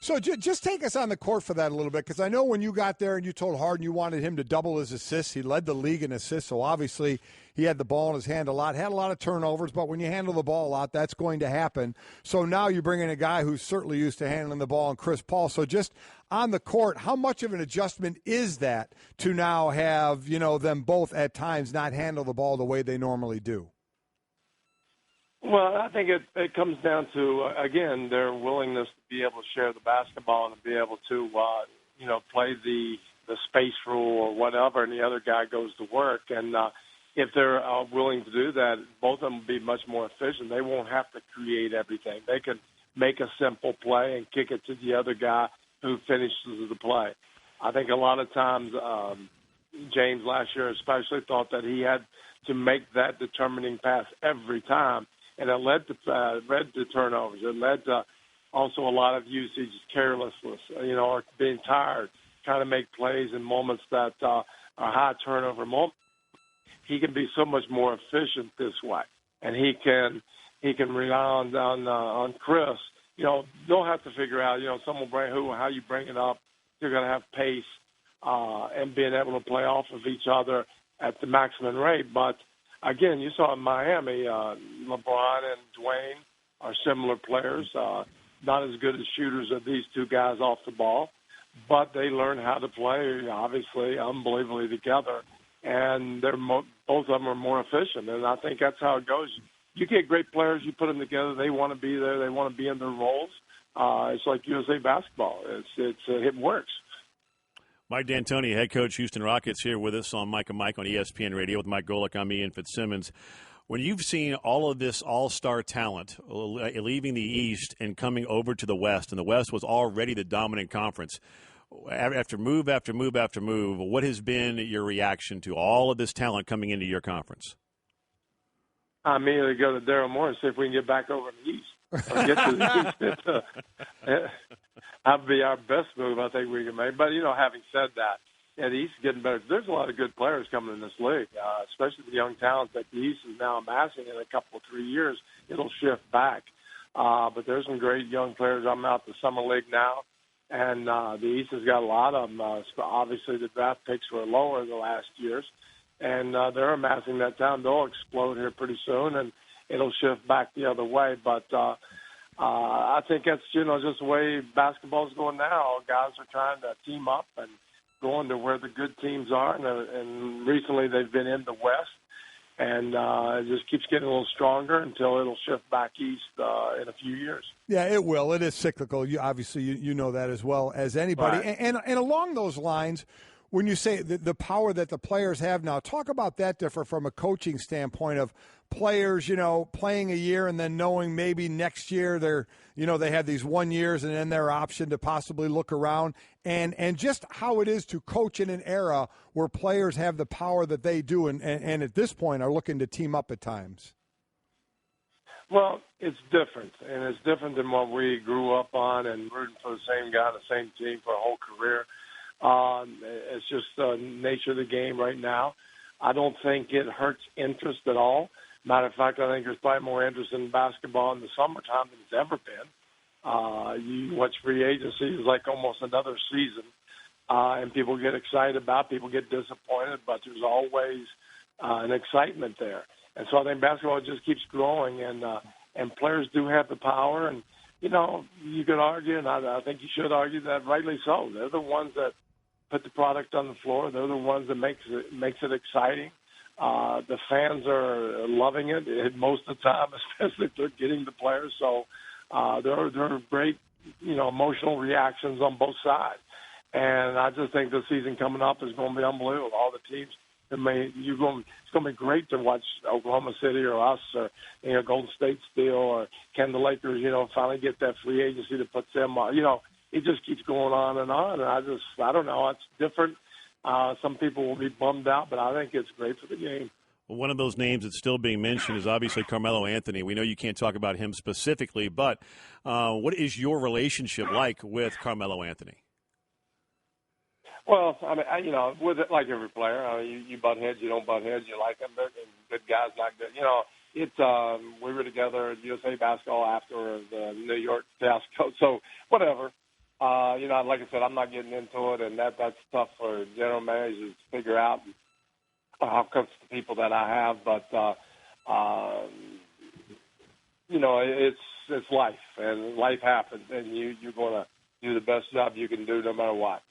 So just take us on the court for that a little bit, because I know when you got there and you told Harden you wanted him to double his assists, he led the league in assists, so obviously he had the ball in his hand a lot, had a lot of turnovers, but when you handle the ball a lot, that's going to happen. So now you bring in a guy who's certainly used to handling the ball, and Chris Paul. So just on the court, how much of an adjustment is that to now have, them both at times not handle the ball the way they normally do? Well, I think it comes down to, again, their willingness to be able to share the basketball and to be able to, play the space rule or whatever, and the other guy goes to work. And if they're willing to do that, both of them will be much more efficient. They won't have to create everything. They can make a simple play and kick it to the other guy who finishes the play. I think a lot of times James last year especially thought that he had to make that determining pass every time. And it led to turnovers. It led to also a lot of usage, carelessness, or being tired, trying to make plays in moments that are high turnover moments. He can be so much more efficient this way, and he can rely on Chris. They'll have to figure out, someone bring how you bring it up. You're going to have pace and being able to play off of each other at the maximum rate, but. Again, you saw in Miami, LeBron and Dwayne are similar players, not as good as shooters as these two guys off the ball, but they learn how to play, obviously, unbelievably together, and both of them are more efficient, and I think that's how it goes. You get great players, you put them together, they want to be there, they want to be in their roles. It's like USA basketball. It works. Mike D'Antoni, head coach, Houston Rockets, here with us on Mike and Mike on ESPN Radio with Mike Golic. I'm Ian Fitzsimmons. When you've seen all of this all-star talent leaving the East and coming over to the West, and the West was already the dominant conference, after move after move after move, what has been your reaction to all of this talent coming into your conference? I immediately go to Daryl Moore and see if we can get back over to the East. Or get to the East. That'd be our best move I think we can make. But, having said that, the East is getting better. There's a lot of good players coming in this league, especially the young talent that the East is now amassing in a couple, 3 years. It'll shift back. But there's some great young players. I'm out the Summer League now, and the East has got a lot of them. Obviously, the draft picks were lower the last years, and they're amassing that talent. They'll explode here pretty soon, and it'll shift back the other way. But I think that's, just the way basketball's going now. Guys are trying to team up and going to where the good teams are, and recently they've been in the West, and it just keeps getting a little stronger until it'll shift back east in a few years. Yeah, it will. It is cyclical. Obviously, you know that as well as anybody. Right. And along those lines, when you say the power that the players have now, talk about that different from a coaching standpoint of players, playing a year and then knowing maybe next year they have these 1 years and then their option to possibly look around, and just how it is to coach in an era where players have the power that they do and at this point are looking to team up at times. Well, it's different, and it's different than what we grew up on and rooting for the same guy, the same team for a whole career. It's just the nature of the game right now. I don't think it hurts interest at all. Matter of fact, I think there's probably more interest in basketball in the summertime than it's ever been. You watch free agency, it's like almost another season, and people get excited about, people get disappointed, but there's always an excitement there. And so I think basketball just keeps growing, and players do have the power. And, you could argue, and I think you should argue that rightly so. They're the ones that put the product on the floor. They're the ones that makes it exciting. The fans are loving it most of the time, especially if they're getting the players. So there are great, emotional reactions on both sides. And I just think the season coming up is going to be unbelievable. All the teams, it's going to be great to watch Oklahoma City or us or Golden State still, or can the Lakers, finally get that free agency that puts them on. It just keeps going on. And I don't know. It's different. Some people will be bummed out, but I think it's great for the game. Well, one of those names that's still being mentioned is obviously Carmelo Anthony. We know you can't talk about him specifically, but what is your relationship like with Carmelo Anthony? Well, I mean, with it, like every player, you butt heads, you don't butt heads, you like them, and good guys, not good. We were together at USA Basketball after the New York fiasco, so whatever. Like I said, I'm not getting into it, and that's tough for general managers to figure out how it comes to the people that I have, but it's life, and life happens, and you're going to do the best job you can do no matter what.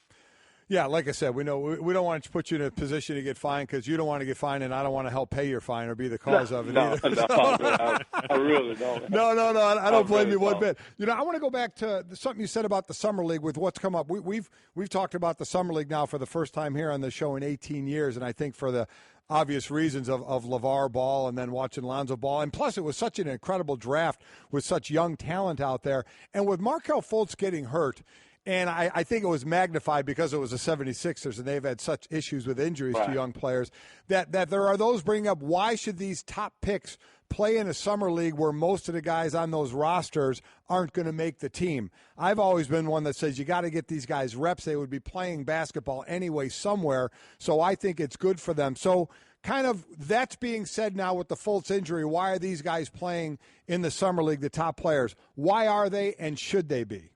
Yeah, like I said, we know we don't want to put you in a position to get fined because you don't want to get fined, and I don't want to help pay your fine or be the cause of it either. No, I really don't. No, I don't blame you one bit. I want to go back to something you said about the Summer League with what's come up. We've talked about the Summer League now for the first time here on the show in 18 years, and I think for the obvious reasons of LeVar Ball and then watching Lonzo Ball. And plus, it was such an incredible draft with such young talent out there. And with Markelle Fultz getting hurt, and I think it was magnified because it was the 76ers, and they've had such issues with injuries to young players, that there are those bringing up, why should these top picks play in a summer league where most of the guys on those rosters aren't going to make the team? I've always been one that says you got to get these guys reps. They would be playing basketball anyway somewhere, so I think it's good for them. So kind of that's being said now with the Fultz injury. Why are these guys playing in the summer league, the top players? Why are they, and should they be?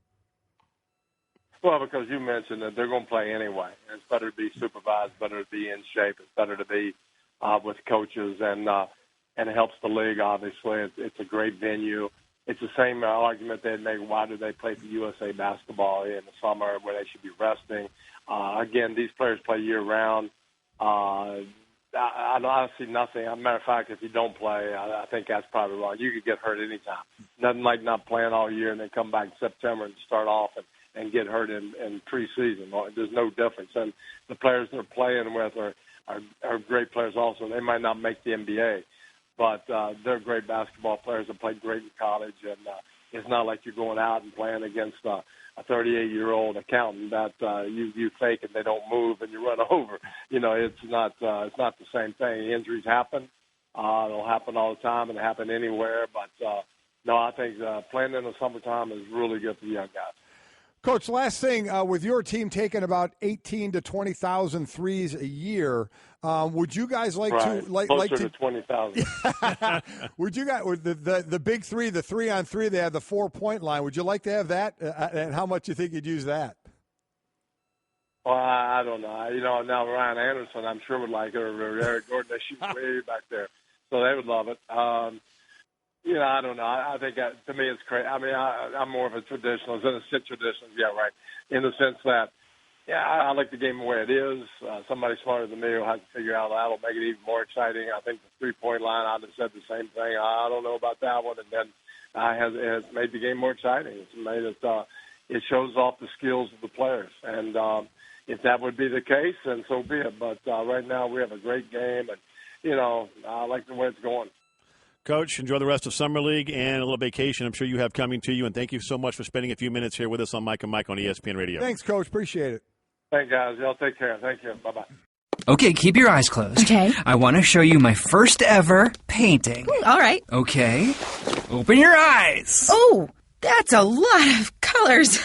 Well, because you mentioned that they're going to play anyway. It's better to be supervised, better to be in shape. It's better to be with coaches, and it helps the league, obviously. It's a great venue. It's the same argument they'd make, why do they play for USA Basketball in the summer where they should be resting? Again, these players play year-round. I see nothing. As a matter of fact, if you don't play, I think that's probably wrong. You could get hurt anytime. Nothing like not playing all year and then come back in September and start off and get hurt in preseason. There's no difference. And the players they're playing with are great players also. They might not make the NBA, but they're great basketball players that played great in college. And it's not like you're going out and playing against a 38-year-old accountant that you fake and they don't move and you run over. It's not the same thing. Injuries happen. They'll happen all the time and happen anywhere. But, no, I think playing in the summertime is really good for the young guys. Coach, last thing, with your team taking about 18 to 20,000 threes a year, would you guys like to 20,000? Would you guys the big three, the 3-on-3? They have the 4-point line. Would you like to have that? And how much do you think you'd use that? Well, I don't know. Now Ryan Anderson, I'm sure would like it, or Eric Gordon. They shoot way back there, so they would love it. I don't know. I think to me it's crazy. I mean, I'm more of a traditionalist. Yeah, right. In the sense that, I like the game the way it is. Somebody smarter than me will have to figure out that'll make it even more exciting. I think the 3-point line, I'd have said the same thing. I don't know about that one. And then it has made the game more exciting. It's made it, it shows off the skills of the players. And if that would be the case, then so be it. But right now we have a great game, and, I like the way it's going. Coach, enjoy the rest of Summer League and a little vacation I'm sure you have coming to you. And thank you so much for spending a few minutes here with us on Mike and Mike on ESPN Radio. Thanks, Coach. Appreciate it. Thanks, guys. Y'all take care. Thank you. Bye-bye. Okay, keep your eyes closed. Okay. I want to show you my first ever painting. All right. Okay. Open your eyes. Oh, that's a lot of colors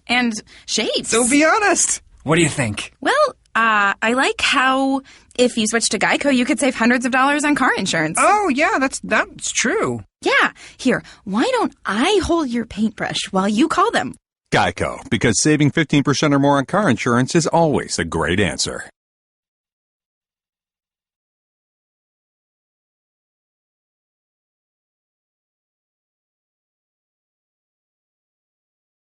and shapes. So be honest. What do you think? Well, I like how if you switch to Geico, you could save hundreds of dollars on car insurance. Oh, yeah, that's true. Yeah. Here, why don't I hold your paintbrush while you call them? Geico, because saving 15% or more on car insurance is always a great answer.